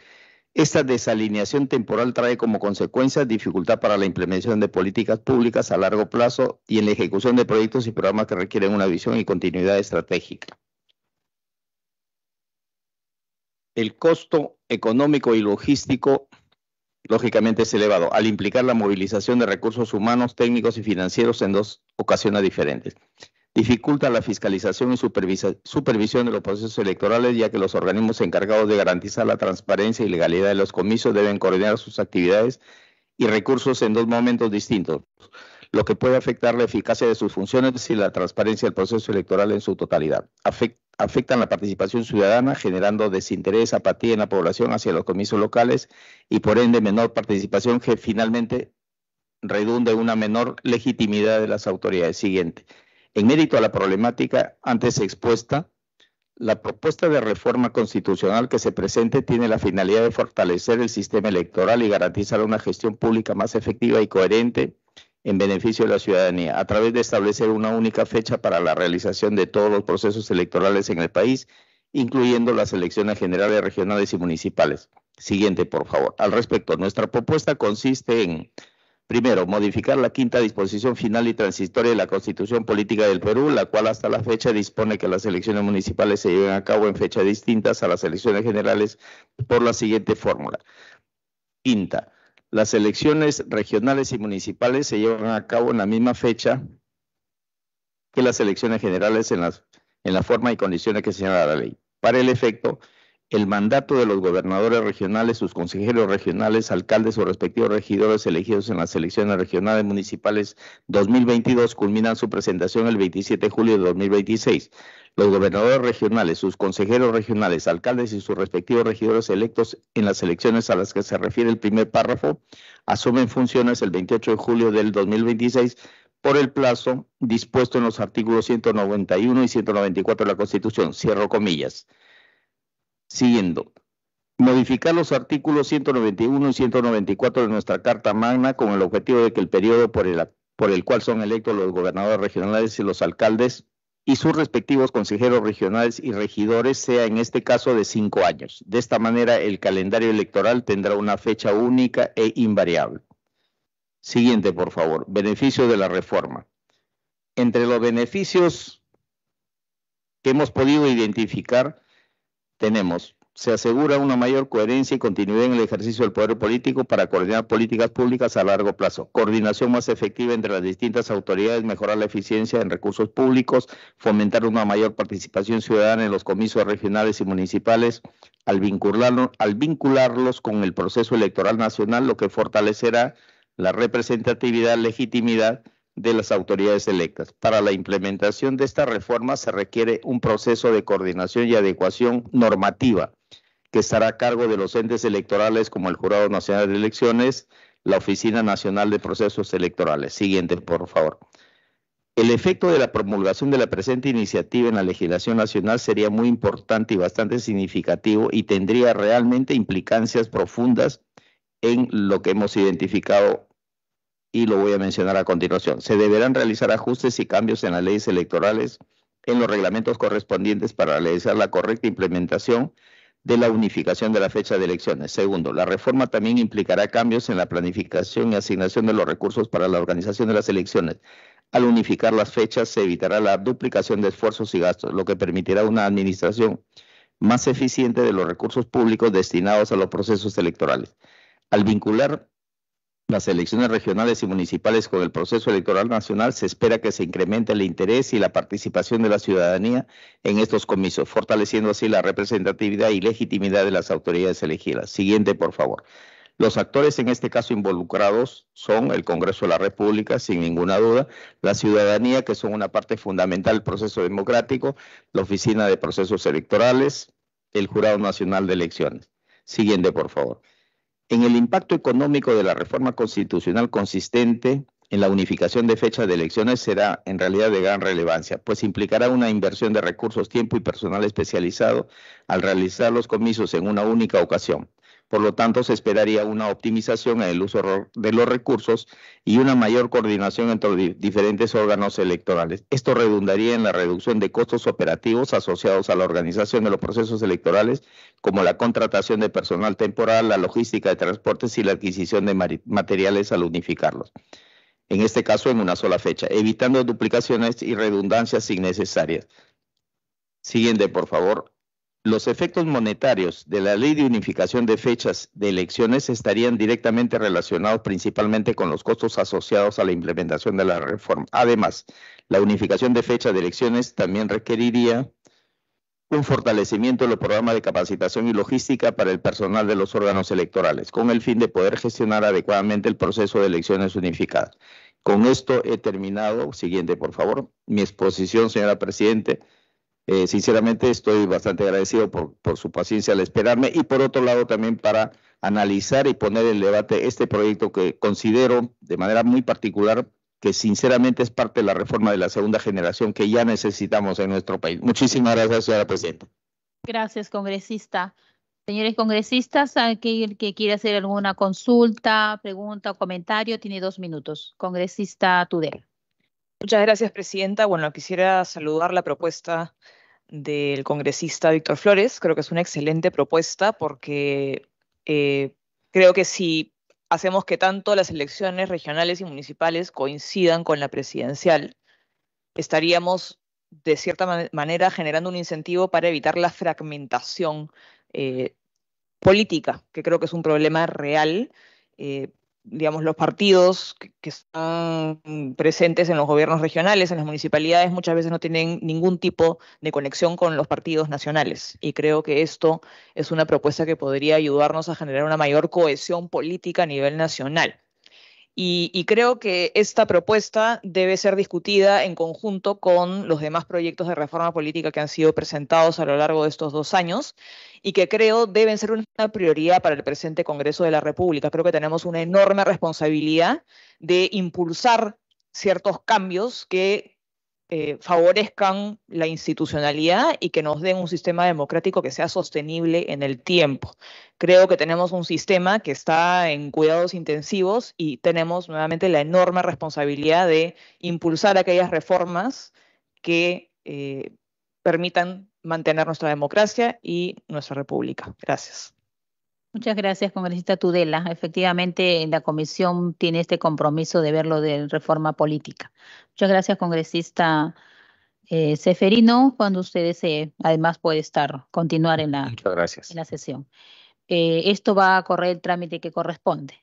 Esta desalineación temporal trae como consecuencia dificultad para la implementación de políticas públicas a largo plazo y en la ejecución de proyectos y programas que requieren una visión y continuidad estratégica. El costo económico y logístico, lógicamente, es elevado, al implicar la movilización de recursos humanos, técnicos y financieros en dos ocasiones diferentes. Dificulta la fiscalización y supervisión de los procesos electorales, ya que los organismos encargados de garantizar la transparencia y legalidad de los comicios deben coordinar sus actividades y recursos en dos momentos distintos, lo que puede afectar la eficacia de sus funciones y la transparencia del proceso electoral en su totalidad. Afectan la participación ciudadana, generando desinterés, apatía en la población hacia los comicios locales y por ende menor participación, que finalmente redunda en una menor legitimidad de las autoridades. Siguiente. En mérito a la problemática antes expuesta, la propuesta de reforma constitucional que se presente tiene la finalidad de fortalecer el sistema electoral y garantizar una gestión pública más efectiva y coherente en beneficio de la ciudadanía, a través de establecer una única fecha para la realización de todos los procesos electorales en el país incluyendo las elecciones generales, regionales y municipales. Siguiente, por favor. Al respecto, nuestra propuesta consiste en, primero, modificar la quinta disposición final y transitoria de la Constitución Política del Perú, la cual hasta la fecha dispone que las elecciones municipales se lleven a cabo en fechas distintas a las elecciones generales por la siguiente fórmula. Quinta, las elecciones regionales y municipales se llevan a cabo en la misma fecha que las elecciones generales en la forma y condiciones que señala la ley. Para el efecto, el mandato de los gobernadores regionales, sus consejeros regionales, alcaldes o respectivos regidores elegidos en las elecciones regionales municipales 2022 culminan su presentación el 27 de julio de 2026. Los gobernadores regionales, sus consejeros regionales, alcaldes y sus respectivos regidores electos en las elecciones a las que se refiere el primer párrafo asumen funciones el 28 de julio del 2026 por el plazo dispuesto en los artículos 191 y 194 de la Constitución. Cierro comillas. Siguiendo. Modificar los artículos 191 y 194 de nuestra Carta Magna con el objetivo de que el periodo por el cual son electos los gobernadores regionales y los alcaldes y sus respectivos consejeros regionales y regidores sea en este caso de 5 años. De esta manera, el calendario electoral tendrá una fecha única e invariable. Siguiente, por favor. Beneficio de la reforma. Entre los beneficios que hemos podido identificar, tenemos, se asegura una mayor coherencia y continuidad en el ejercicio del poder político para coordinar políticas públicas a largo plazo, coordinación más efectiva entre las distintas autoridades, mejorar la eficiencia en recursos públicos, fomentar una mayor participación ciudadana en los comicios regionales y municipales, al vincularlos con el proceso electoral nacional, lo que fortalecerá la representatividad, legitimidad de las autoridades electas. Para la implementación de esta reforma se requiere un proceso de coordinación y adecuación normativa que estará a cargo de los entes electorales como el Jurado Nacional de Elecciones, la Oficina Nacional de Procesos Electorales. Siguiente, por favor. El efecto de la promulgación de la presente iniciativa en la legislación nacional sería muy importante y bastante significativo y tendría realmente implicancias profundas en lo que hemos identificado y lo voy a mencionar a continuación. Se deberán realizar ajustes y cambios en las leyes electorales, en los reglamentos correspondientes para realizar la correcta implementación de la unificación de la fecha de elecciones. Segundo, la reforma también implicará cambios en la planificación y asignación de los recursos para la organización de las elecciones. Al unificar las fechas se evitará la duplicación de esfuerzos y gastos, lo que permitirá una administración más eficiente de los recursos públicos destinados a los procesos electorales. Al vincular las elecciones regionales y municipales con el proceso electoral nacional, se espera que se incremente el interés y la participación de la ciudadanía en estos comicios, fortaleciendo así la representatividad y legitimidad de las autoridades elegidas. Siguiente, por favor. Los actores en este caso involucrados son el Congreso de la República, sin ninguna duda, la ciudadanía, que son una parte fundamental del proceso democrático, la Oficina de Procesos Electorales, el Jurado Nacional de Elecciones. Siguiente, por favor. En el impacto económico de la reforma constitucional consistente en la unificación de fechas de elecciones será en realidad de gran relevancia, pues implicará una inversión de recursos, tiempo y personal especializado al realizar los comicios en una única ocasión. Por lo tanto, se esperaría una optimización en el uso de los recursos y una mayor coordinación entre diferentes órganos electorales. Esto redundaría en la reducción de costos operativos asociados a la organización de los procesos electorales, como la contratación de personal temporal, la logística de transportes y la adquisición de materiales al unificarlos. En este caso, en una sola fecha, evitando duplicaciones y redundancias innecesarias. Siguiente, por favor. Los efectos monetarios de la Ley de Unificación de Fechas de Elecciones estarían directamente relacionados principalmente con los costos asociados a la implementación de la reforma. Además, la unificación de fechas de elecciones también requeriría un fortalecimiento de los programas de capacitación y logística para el personal de los órganos electorales, con el fin de poder gestionar adecuadamente el proceso de elecciones unificadas. Con esto he terminado. Siguiente, por favor. Mi exposición, señora Presidente. Sinceramente estoy bastante agradecido por su paciencia al esperarme y por otro lado también para analizar y poner en debate este proyecto que considero de manera muy particular que sinceramente es parte de la reforma de la segunda generación que ya necesitamos en nuestro país. Muchísimas gracias, señora Presidenta. Gracias, congresista. Señores congresistas, aquel que quiera hacer alguna consulta, pregunta o comentario, tiene 2 minutos. Congresista Tudela. Muchas gracias, Presidenta. Bueno, quisiera saludar la propuesta del congresista Víctor Flores. Creo que es una excelente propuesta porque creo que si hacemos que tanto las elecciones regionales y municipales coincidan con la presidencial, estaríamos de cierta manera generando un incentivo para evitar la fragmentación política, que creo que es un problema real. Digamos, los partidos que están presentes en los gobiernos regionales, en las municipalidades, muchas veces no tienen ningún tipo de conexión con los partidos nacionales. Y creo que esto es una propuesta que podría ayudarnos a generar una mayor cohesión política a nivel nacional. Y creo que esta propuesta debe ser discutida en conjunto con los demás proyectos de reforma política que han sido presentados a lo largo de estos 2 años y que creo deben ser una prioridad para el presente Congreso de la República. Creo que tenemos una enorme responsabilidad de impulsar ciertos cambios que favorezcan la institucionalidad y que nos den un sistema democrático que sea sostenible en el tiempo. Creo que tenemos un sistema que está en cuidados intensivos y tenemos nuevamente la enorme responsabilidad de impulsar aquellas reformas que permitan mantener nuestra democracia y nuestra república. Gracias. Muchas gracias, congresista Tudela. Efectivamente, la comisión tiene este compromiso de verlo de reforma política. Muchas gracias, congresista Ceferino. Cuando usted desee, además puede continuar en Muchas gracias. en la sesión. Esto va a correr el trámite que corresponde.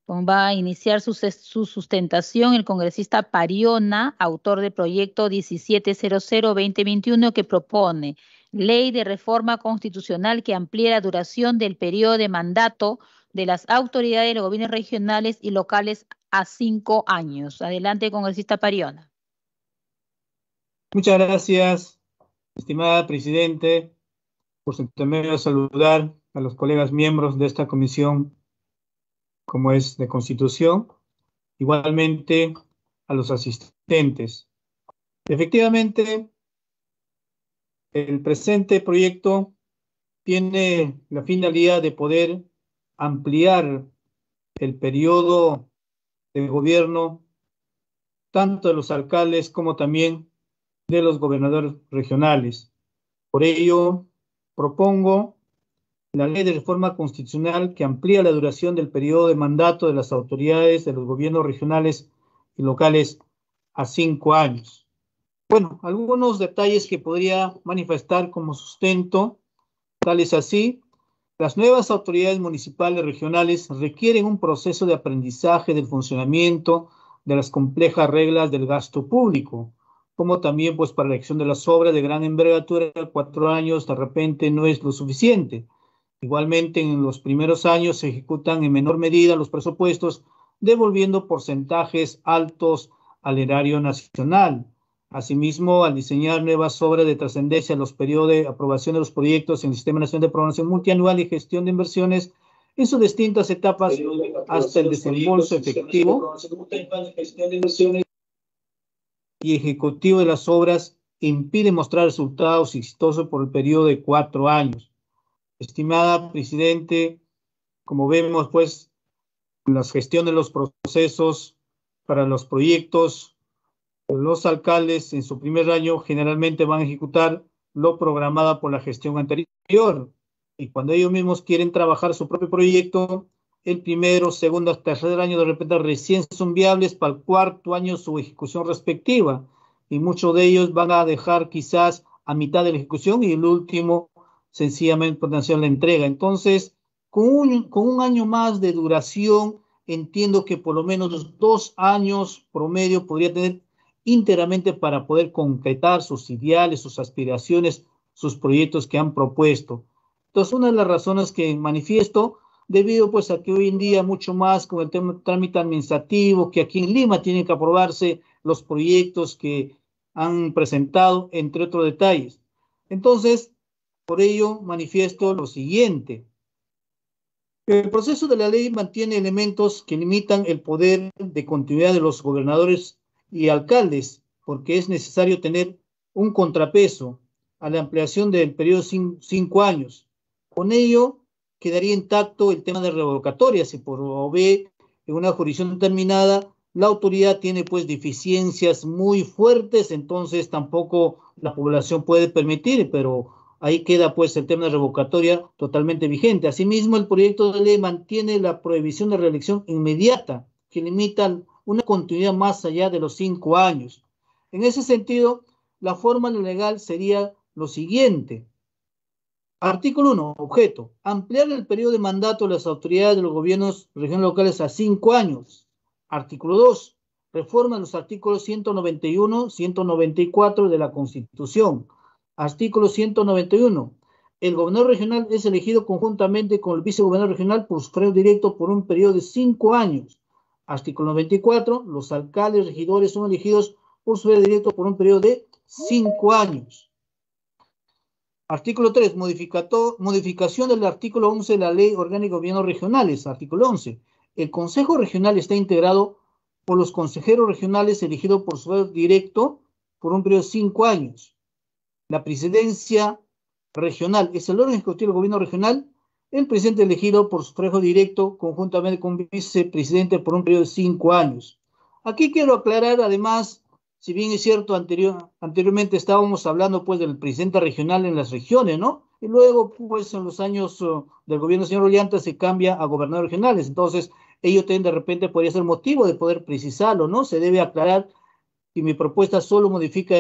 Va a iniciar su sustentación el congresista Pariona, autor del proyecto 1700-2021, que propone ley de reforma constitucional que amplíe la duración del periodo de mandato de las autoridades de los gobiernos regionales y locales a 5 años. Adelante, congresista Pariona. Muchas gracias, estimada Presidente, por su intermedio saludar a los colegas miembros de esta comisión, como es de Constitución, igualmente a los asistentes. Efectivamente, el presente proyecto tiene la finalidad de poder ampliar el periodo de gobierno tanto de los alcaldes como también de los gobernadores regionales. Por ello, propongo la ley de reforma constitucional que amplía la duración del periodo de mandato de las autoridades de los gobiernos regionales y locales a 5 años. Bueno, algunos detalles que podría manifestar como sustento, tales así: las nuevas autoridades municipales regionales requieren un proceso de aprendizaje del funcionamiento de las complejas reglas del gasto público, como también pues para la elección de las obras de gran envergadura. 4 años de repente no es lo suficiente. Igualmente, en los primeros años se ejecutan en menor medida los presupuestos, devolviendo porcentajes altos al erario nacional. Asimismo, al diseñar nuevas obras de trascendencia en los periodos de aprobación de los proyectos en el Sistema Nacional de Programación Multianual y Gestión de Inversiones en sus distintas etapas hasta el desembolso efectivo y ejecutivo de las obras, impide mostrar resultados exitosos por el periodo de 4 años. Estimada Presidente, como vemos, pues, la gestión de los procesos para los proyectos, los alcaldes en su primer año generalmente van a ejecutar lo programado por la gestión anterior. Y cuando ellos mismos quieren trabajar su propio proyecto, el primero, segundo, tercer año de repente recién son viables para el 4.º año su ejecución respectiva. Y muchos de ellos van a dejar quizás a mitad de la ejecución y el último sencillamente potenciar la entrega. Entonces, con un año más de duración, entiendo que por lo menos los 2 años promedio podría tener íntegramente para poder concretar sus ideales, sus aspiraciones, sus proyectos que han propuesto. Entonces, una de las razones que manifiesto, debido pues a que hoy en día mucho más con el tema trámite administrativo, que aquí en Lima tienen que aprobarse los proyectos que han presentado, entre otros detalles. Entonces, por ello, manifiesto lo siguiente. El proceso de la ley mantiene elementos que limitan el poder de continuidad de los gobernadores y alcaldes, porque es necesario tener un contrapeso a la ampliación del periodo de 5 años. Con ello, quedaría intacto el tema de revocatorias, si por OB en una jurisdicción determinada la autoridad tiene pues deficiencias muy fuertes, entonces tampoco la población puede permitir, pero ahí queda pues el tema de revocatoria totalmente vigente. Asimismo, el proyecto de ley mantiene la prohibición de reelección inmediata, que limita una continuidad más allá de los 5 años. En ese sentido, la forma legal sería lo siguiente. Artículo 1, objeto, ampliar el periodo de mandato de las autoridades de los gobiernos regionales locales a 5 años. Artículo 2, reforma los artículos 191, 194 de la Constitución. Artículo 191, el gobernador regional es elegido conjuntamente con el vicegobernador regional por sufragio directo por un periodo de 5 años. Artículo 94, los alcaldes regidores son elegidos por sufragio directo por un periodo de 5 años. Artículo 3, modificación del artículo 11 de la Ley Orgánica de Gobiernos Regionales. Artículo 11, el Consejo Regional está integrado por los consejeros regionales elegidos por sufragio directo por un periodo de 5 años. La presidencia regional es el órgano ejecutivo del gobierno regional, el presidente elegido por sufragio directo conjuntamente con vicepresidente por un periodo de 5 años. Aquí quiero aclarar además, si bien es cierto, anteriormente estábamos hablando pues del presidente regional en las regiones, ¿no? Y luego pues en los años del gobierno del señor Ollanta se cambia a gobernadores regionales, entonces ello también de repente podría ser motivo de poder precisarlo, ¿no? Se debe aclarar que mi propuesta solo modifica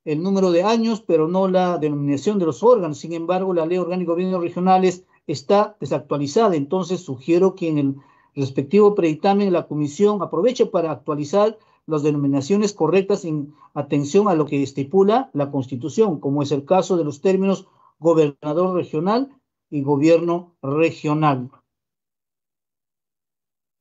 el número de años, pero no la denominación de los órganos. Sin embargo, la Ley Orgánica de Gobiernos Regionales está desactualizada, entonces sugiero que en el respectivo predictamen la comisión aproveche para actualizar las denominaciones correctas en atención a lo que estipula la Constitución, como es el caso de los términos gobernador regional y gobierno regional.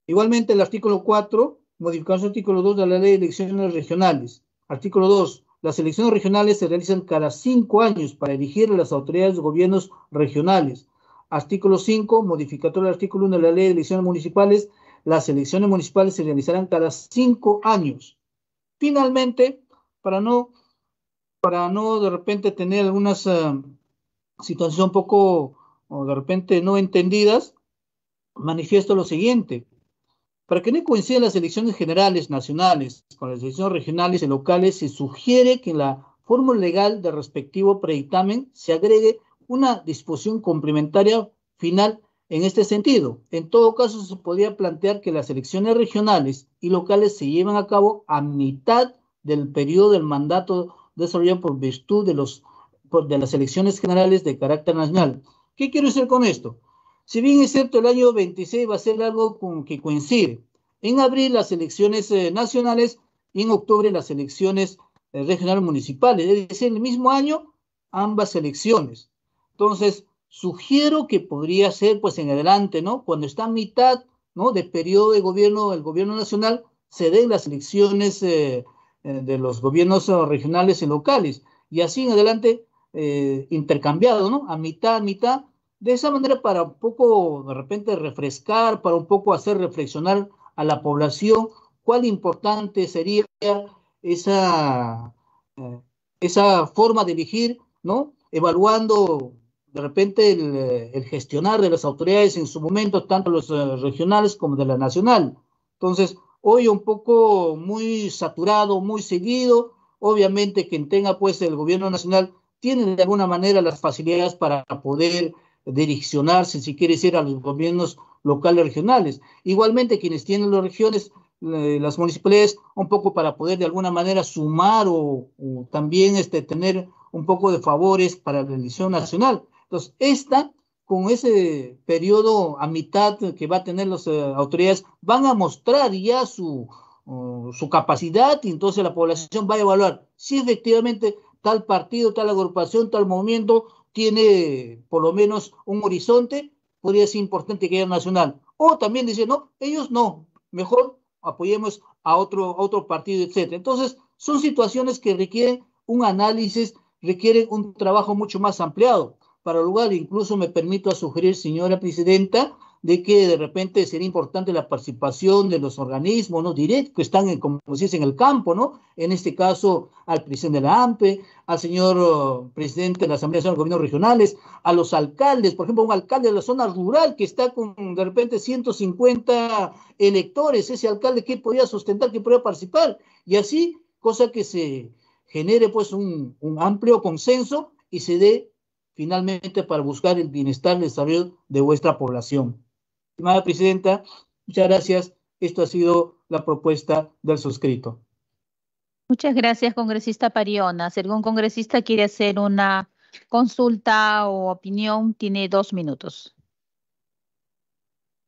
Igualmente, el artículo 4, modificación del artículo 2 de la Ley de Elecciones Regionales. Artículo 2, las elecciones regionales se realizan cada 5 años para elegir a las autoridades de gobiernos regionales. Artículo 5, modificatorio del artículo 1 de la Ley de Elecciones Municipales, las elecciones municipales se realizarán cada 5 años. Finalmente, para no de repente tener algunas situaciones un poco, o de repente no entendidas, manifiesto lo siguiente. Para que no coincidan las elecciones generales nacionales con las elecciones regionales y locales, se sugiere que en la fórmula legal del respectivo predictamen se agregue una disposición complementaria final en este sentido. En todo caso, se podría plantear que las elecciones regionales y locales se lleven a cabo a mitad del periodo del mandato desarrollado por virtud de las elecciones generales de carácter nacional. ¿Qué quiero decir con esto? Si bien es cierto, el año 26 va a ser algo con que coincide. En abril las elecciones nacionales y en octubre las elecciones regionales municipales. Es decir, en el mismo año ambas elecciones. Entonces, sugiero que podría ser, pues en adelante, ¿no? Cuando está a mitad, ¿no?, de periodo de gobierno, el gobierno nacional, se den las elecciones de los gobiernos regionales y locales. Y así en adelante, intercambiado, ¿no? A mitad, de esa manera para un poco, de repente, refrescar, para un poco hacer reflexionar a la población cuál importante sería esa forma de elegir, ¿no? Evaluando de repente el gestionar de las autoridades en su momento, tanto los regionales como de la nacional. Entonces, hoy un poco muy saturado, muy seguido, obviamente quien tenga pues el gobierno nacional tiene de alguna manera las facilidades para poder direccionarse, si quiere decir, a los gobiernos locales regionales. Igualmente quienes tienen las regiones, las municipalidades, un poco para poder de alguna manera sumar o también tener un poco de favores para la elección nacional. Entonces, con ese periodo a mitad que va a tener las autoridades, van a mostrar ya su capacidad, y entonces la población va a evaluar si efectivamente tal partido, tal agrupación, tal movimiento tiene por lo menos un horizonte, podría ser importante que haya nacional. O también dice, no, ellos no, mejor apoyemos a otro partido, etc. Entonces, son situaciones que requieren un análisis, requieren un trabajo mucho más ampliado. Para lugar, incluso me permito sugerir, señora presidenta, de que de repente sería importante la participación de los organismos, ¿no?, directos, que están, como se dice, en el campo, ¿no? En este caso, al presidente de la AMPE, al señor presidente de la Asamblea Nacional de Gobiernos Regionales, a los alcaldes, por ejemplo, un alcalde de la zona rural que está con, de repente, 150 electores, ese alcalde que podía sustentar, que podía participar, y así, cosa que se genere, pues, un amplio consenso y se dé finalmente para buscar el bienestar y el desarrollo de vuestra población. Estimada presidenta, muchas gracias. Esto ha sido la propuesta del suscrito. Muchas gracias, congresista Pariona. Si algún congresista quiere hacer una consulta o opinión, tiene 2 minutos.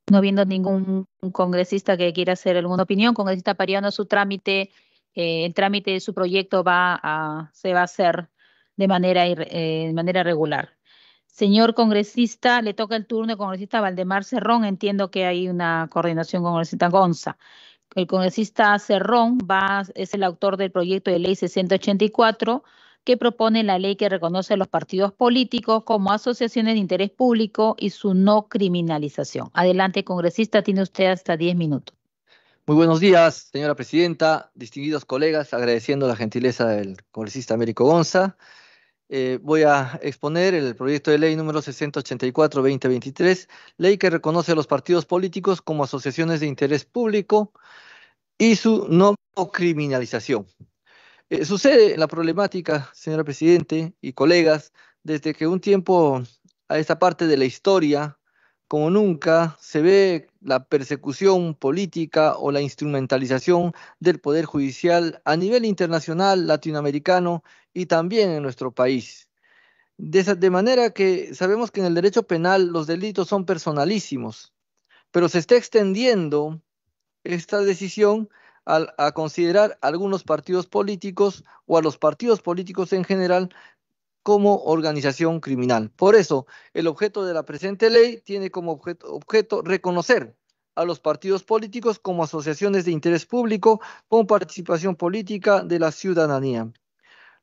No viendo ningún congresista que quiera hacer alguna opinión, congresista Pariona, su trámite, el trámite de su proyecto se va a hacer de manera regular. Señor congresista, le toca el turno al congresista Valdemar Cerrón. Entiendo que hay una coordinación con el congresista Gonza. El congresista Cerrón es el autor del proyecto de ley 6084, que propone la ley que reconoce a los partidos políticos como asociaciones de interés público y su no criminalización. Adelante, congresista, tiene usted hasta 10 minutos. Muy buenos días, señora presidenta, distinguidos colegas, agradeciendo la gentileza del congresista Américo Gonza. Voy a exponer el proyecto de ley número 6084-2023, ley que reconoce a los partidos políticos como asociaciones de interés público y su no criminalización. Sucede la problemática, señora presidente y colegas, desde que un tiempo a esta parte de la historia, como nunca, se ve la persecución política o la instrumentalización del Poder Judicial a nivel internacional, latinoamericano y también en nuestro país. De manera que sabemos que en el derecho penal los delitos son personalísimos, pero se está extendiendo esta decisión a considerar a algunos partidos políticos o a los partidos políticos en general como organización criminal. Por eso, el objeto de la presente ley tiene como objeto reconocer a los partidos políticos como asociaciones de interés público con participación política de la ciudadanía.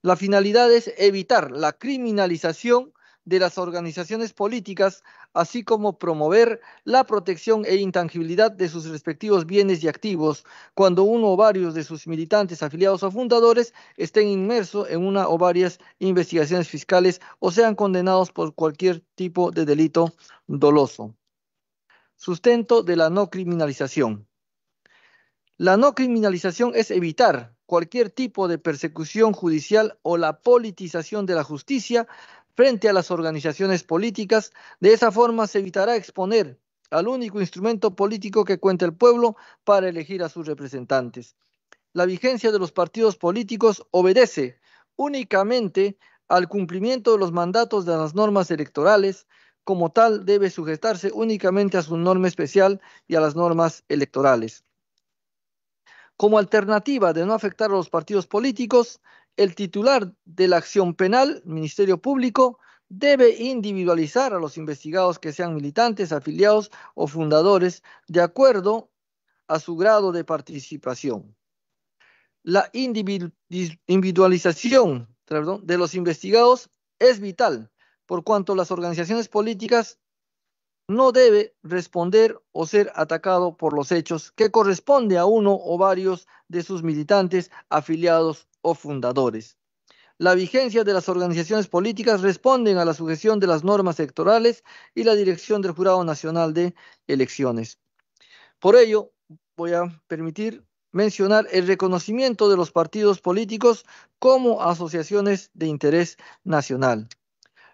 La finalidad es evitar la criminalización de las organizaciones políticas, así como promover la protección e intangibilidad de sus respectivos bienes y activos cuando uno o varios de sus militantes, afiliados o fundadores estén inmersos en una o varias investigaciones fiscales o sean condenados por cualquier tipo de delito doloso. Sustento de la no criminalización. La no criminalización es evitar cualquier tipo de persecución judicial o la politización de la justicia frente a las organizaciones políticas. De esa forma se evitará exponer al único instrumento político que cuenta el pueblo para elegir a sus representantes. La vigencia de los partidos políticos obedece únicamente al cumplimiento de los mandatos de las normas electorales. Como tal, debe sujetarse únicamente a su norma especial y a las normas electorales. Como alternativa de no afectar a los partidos políticos, el titular de la acción penal, Ministerio Público, debe individualizar a los investigados que sean militantes, afiliados o fundadores de acuerdo a su grado de participación. La individualización de los investigados es vital, por cuanto las organizaciones políticas no debe responder o ser atacado por los hechos que corresponde a uno o varios de sus militantes, afiliados o fundadores. La vigencia de las organizaciones políticas responden a la sujeción de las normas electorales y la dirección del Jurado Nacional de Elecciones. Por ello, voy a permitir mencionar el reconocimiento de los partidos políticos como asociaciones de interés nacional.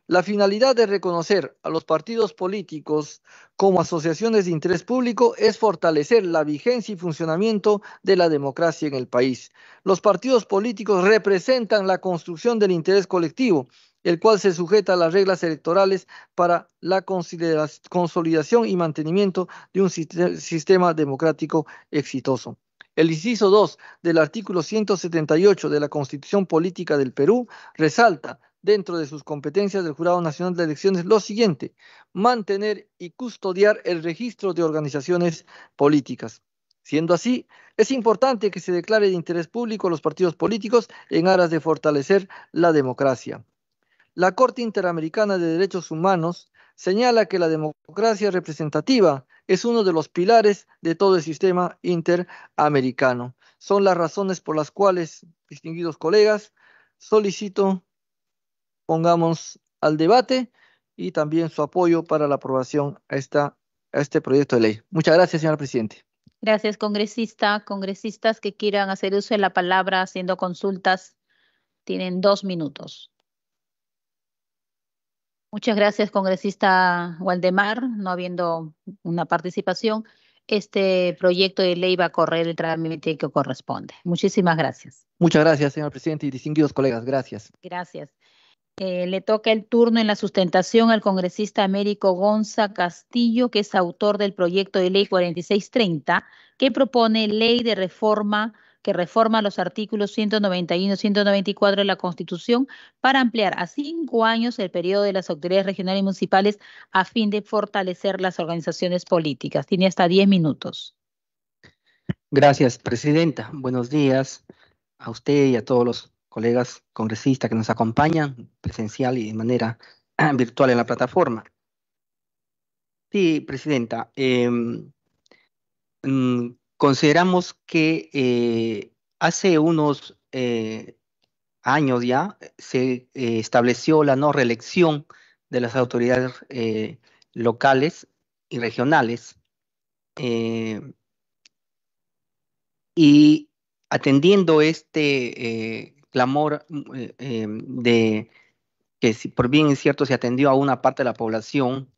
La finalidad de reconocer a los partidos políticos como asociaciones de interés público es fortalecer la vigencia y funcionamiento de la democracia en el país. Los partidos políticos representan la construcción del interés colectivo, el cual se sujeta a las reglas electorales para la consolidación y mantenimiento de un sistema democrático exitoso. El inciso 2 del artículo 178 de la Constitución Política del Perú resalta dentro de sus competencias del Jurado Nacional de Elecciones lo siguiente: mantener y custodiar el registro de organizaciones políticas. Siendo así, es importante que se declare de interés público a los partidos políticos en aras de fortalecer la democracia. La Corte Interamericana de Derechos Humanos señala que la democracia representativa es uno de los pilares de todo el sistema interamericano. Son las razones por las cuales, distinguidos colegas, solicito pongamos al debate y también su apoyo para la aprobación a este proyecto de ley. Muchas gracias, señor presidente. Gracias, congresista. Congresistas que quieran hacer uso de la palabra haciendo consultas tienen 2 minutos. Muchas gracias, congresista Waldemar. No habiendo una participación, este proyecto de ley va a correr el trámite que corresponde. Muchísimas gracias. Muchas gracias, señor presidente y distinguidos colegas. Gracias. Gracias. Le toca el turno en la sustentación al congresista Américo Gonza Castillo, que es autor del proyecto de ley 4630, que propone ley de reforma que reforma los artículos 191 y 194 de la Constitución para ampliar a 5 años el periodo de las autoridades regionales y municipales a fin de fortalecer las organizaciones políticas. Tiene hasta 10 minutos. Gracias, presidenta. Buenos días a usted y a todos los colegas congresistas que nos acompañan presencial y de manera virtual en la plataforma. Sí, presidenta, consideramos que hace unos años ya se estableció la no reelección de las autoridades locales y regionales y atendiendo este clamor de que si por bien es cierto se atendió a una parte de la población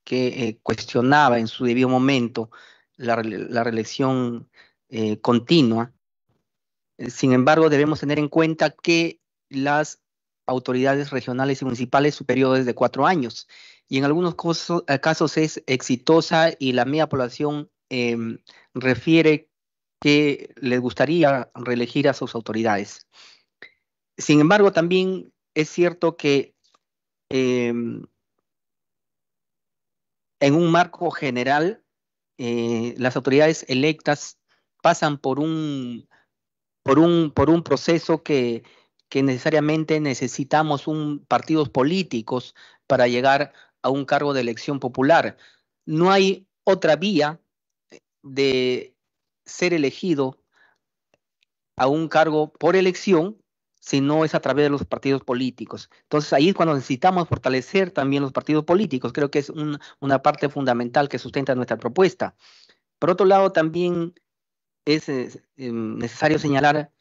que cuestionaba en su debido momento la reelección continua. Sin embargo, debemos tener en cuenta que las autoridades regionales y municipales su periodo es de 4 años y en algunos casos es exitosa y la media población refiere que les gustaría reelegir a sus autoridades. Sin embargo, también es cierto que en un marco general, las autoridades electas pasan por un proceso que necesariamente necesitamos partidos políticos para llegar a un cargo de elección popular. No hay otra vía de ser elegido a un cargo por elección si no es a través de los partidos políticos. Entonces ahí es cuando necesitamos fortalecer también los partidos políticos. Creo que es una parte fundamental que sustenta nuestra propuesta. Por otro lado, también es necesario señalar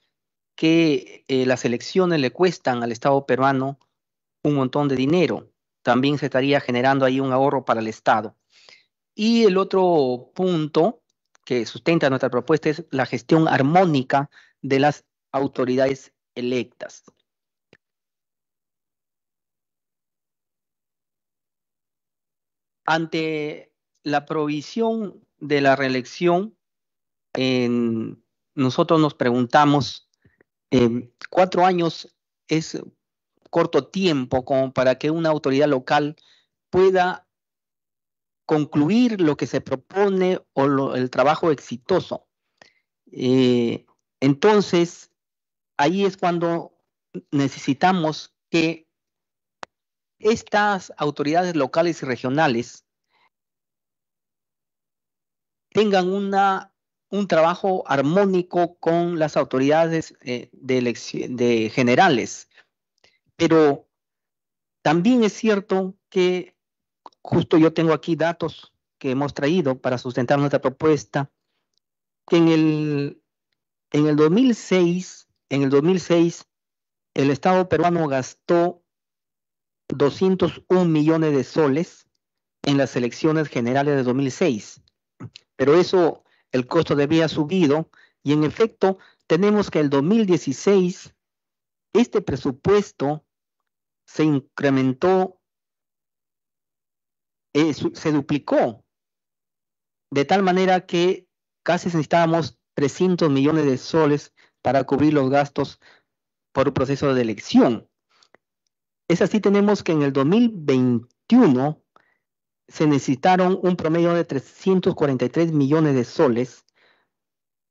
que las elecciones le cuestan al Estado peruano un montón de dinero. También se estaría generando ahí un ahorro para el Estado. Y el otro punto que sustenta nuestra propuesta es la gestión armónica de las autoridades electas. Ante la provisión de la reelección, nosotros nos preguntamos, 4 años es corto tiempo como para que una autoridad local pueda concluir lo que se propone o el trabajo exitoso. Entonces, ahí es cuando necesitamos que estas autoridades locales y regionales tengan un trabajo armónico con las autoridades de generales. Pero también es cierto que justo yo tengo aquí datos que hemos traído para sustentar nuestra propuesta, que en el 2006 el Estado peruano gastó 201 millones de soles en las elecciones generales de 2006. Pero eso, el costo había subido y en efecto tenemos que el 2016 este presupuesto se incrementó, se duplicó, de tal manera que casi necesitábamos 300 millones de soles para cubrir los gastos por un proceso de elección. Es así, tenemos que en el 2021 se necesitaron un promedio de 343 millones de soles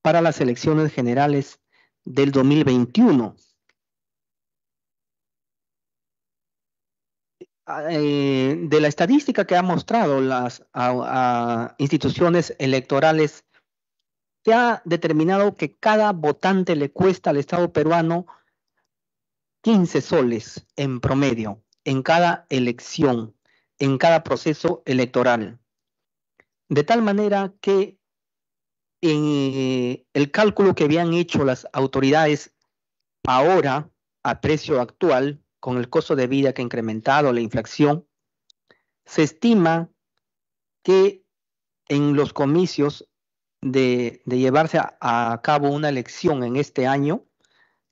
para las elecciones generales del 2021. de la estadística que ha mostrado las instituciones electorales, se ha determinado que cada votante le cuesta al Estado peruano 15 soles en promedio en cada elección, en cada proceso electoral. De tal manera que en el cálculo que habían hecho las autoridades ahora, a precio actual, con el costo de vida que ha incrementado, la inflación, se estima que en los comicios de llevarse a cabo una elección en este año,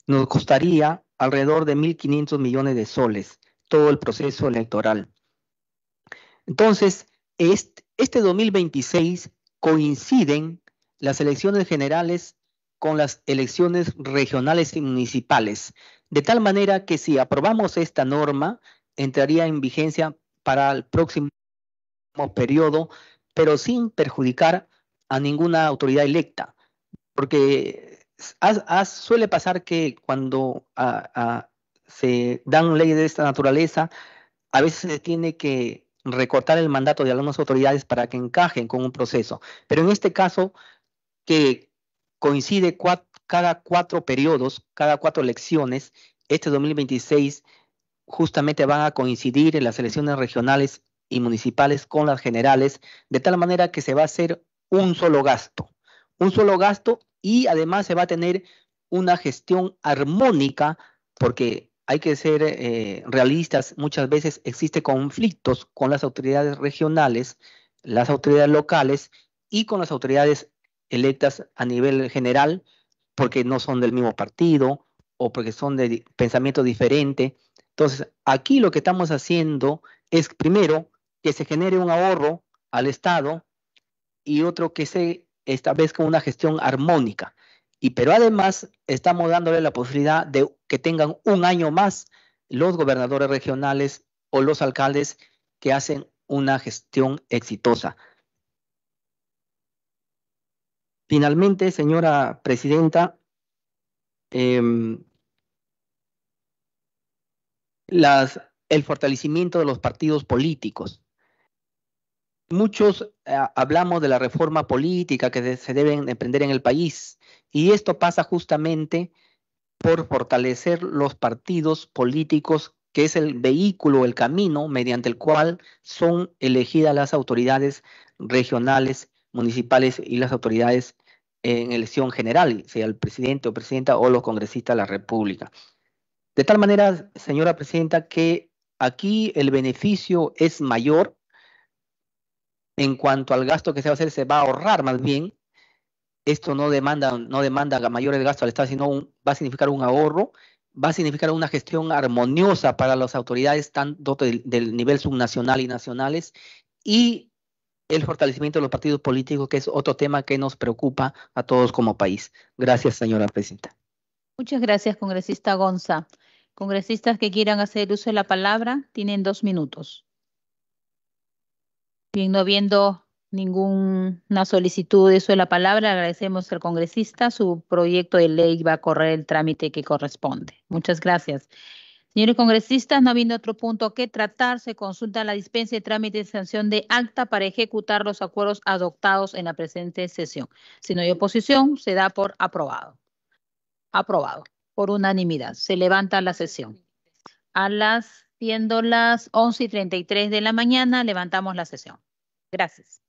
nos costaría alrededor de 1.500 millones de soles todo el proceso electoral. Entonces, este 2026 coinciden las elecciones generales con las elecciones regionales y municipales, de tal manera que si aprobamos esta norma, entraría en vigencia para el próximo periodo, pero sin perjudicar a ninguna autoridad electa, porque suele pasar que cuando se dan leyes de esta naturaleza, a veces se tiene que recortar el mandato de algunas autoridades para que encajen con un proceso. Pero en este caso, que coincide cada 4 periodos, cada 4 elecciones, este 2026 justamente van a coincidir en las elecciones regionales y municipales con las generales, de tal manera que se va a hacer un solo gasto y además se va a tener una gestión armónica, porque hay que ser realistas, muchas veces existen conflictos con las autoridades regionales, las autoridades locales y con las autoridades electas a nivel general, porque no son del mismo partido o porque son de pensamiento diferente. Entonces, aquí lo que estamos haciendo es, primero, que se genere un ahorro al Estado y otro, que se establezca una gestión armónica. Pero además estamos dándole la posibilidad de que tengan un año más los gobernadores regionales o los alcaldes que hacen una gestión exitosa. Finalmente, señora presidenta, el fortalecimiento de los partidos políticos. Muchos hablamos de la reforma política que se deben emprender en el país, y esto pasa justamente por fortalecer los partidos políticos, que es el vehículo, el camino mediante el cual son elegidas las autoridades regionales, municipales y las autoridades en elección general, sea el presidente o presidenta o los congresistas de la República. De tal manera, señora presidenta, que aquí el beneficio es mayor. En cuanto al gasto que se va a hacer, se va a ahorrar más bien. Esto no demanda mayores gastos al Estado, sino va a significar un ahorro, va a significar una gestión armoniosa para las autoridades tanto del nivel subnacional y nacionales, y el fortalecimiento de los partidos políticos, que es otro tema que nos preocupa a todos como país. Gracias, señora presidenta. Muchas gracias, congresista Gonza. Congresistas que quieran hacer uso de la palabra, tienen 2 minutos. Bien, no viendo ninguna solicitud de uso de la palabra, agradecemos al congresista. Su proyecto de ley va a correr el trámite que corresponde. Muchas gracias. Señores congresistas, no habiendo otro punto que tratar, se consulta la dispensa de trámite de sanción de acta para ejecutar los acuerdos adoptados en la presente sesión. Si no hay oposición, se da por aprobado. Aprobado por unanimidad. Se levanta la sesión. Siendo las 11:33 de la mañana, levantamos la sesión. Gracias.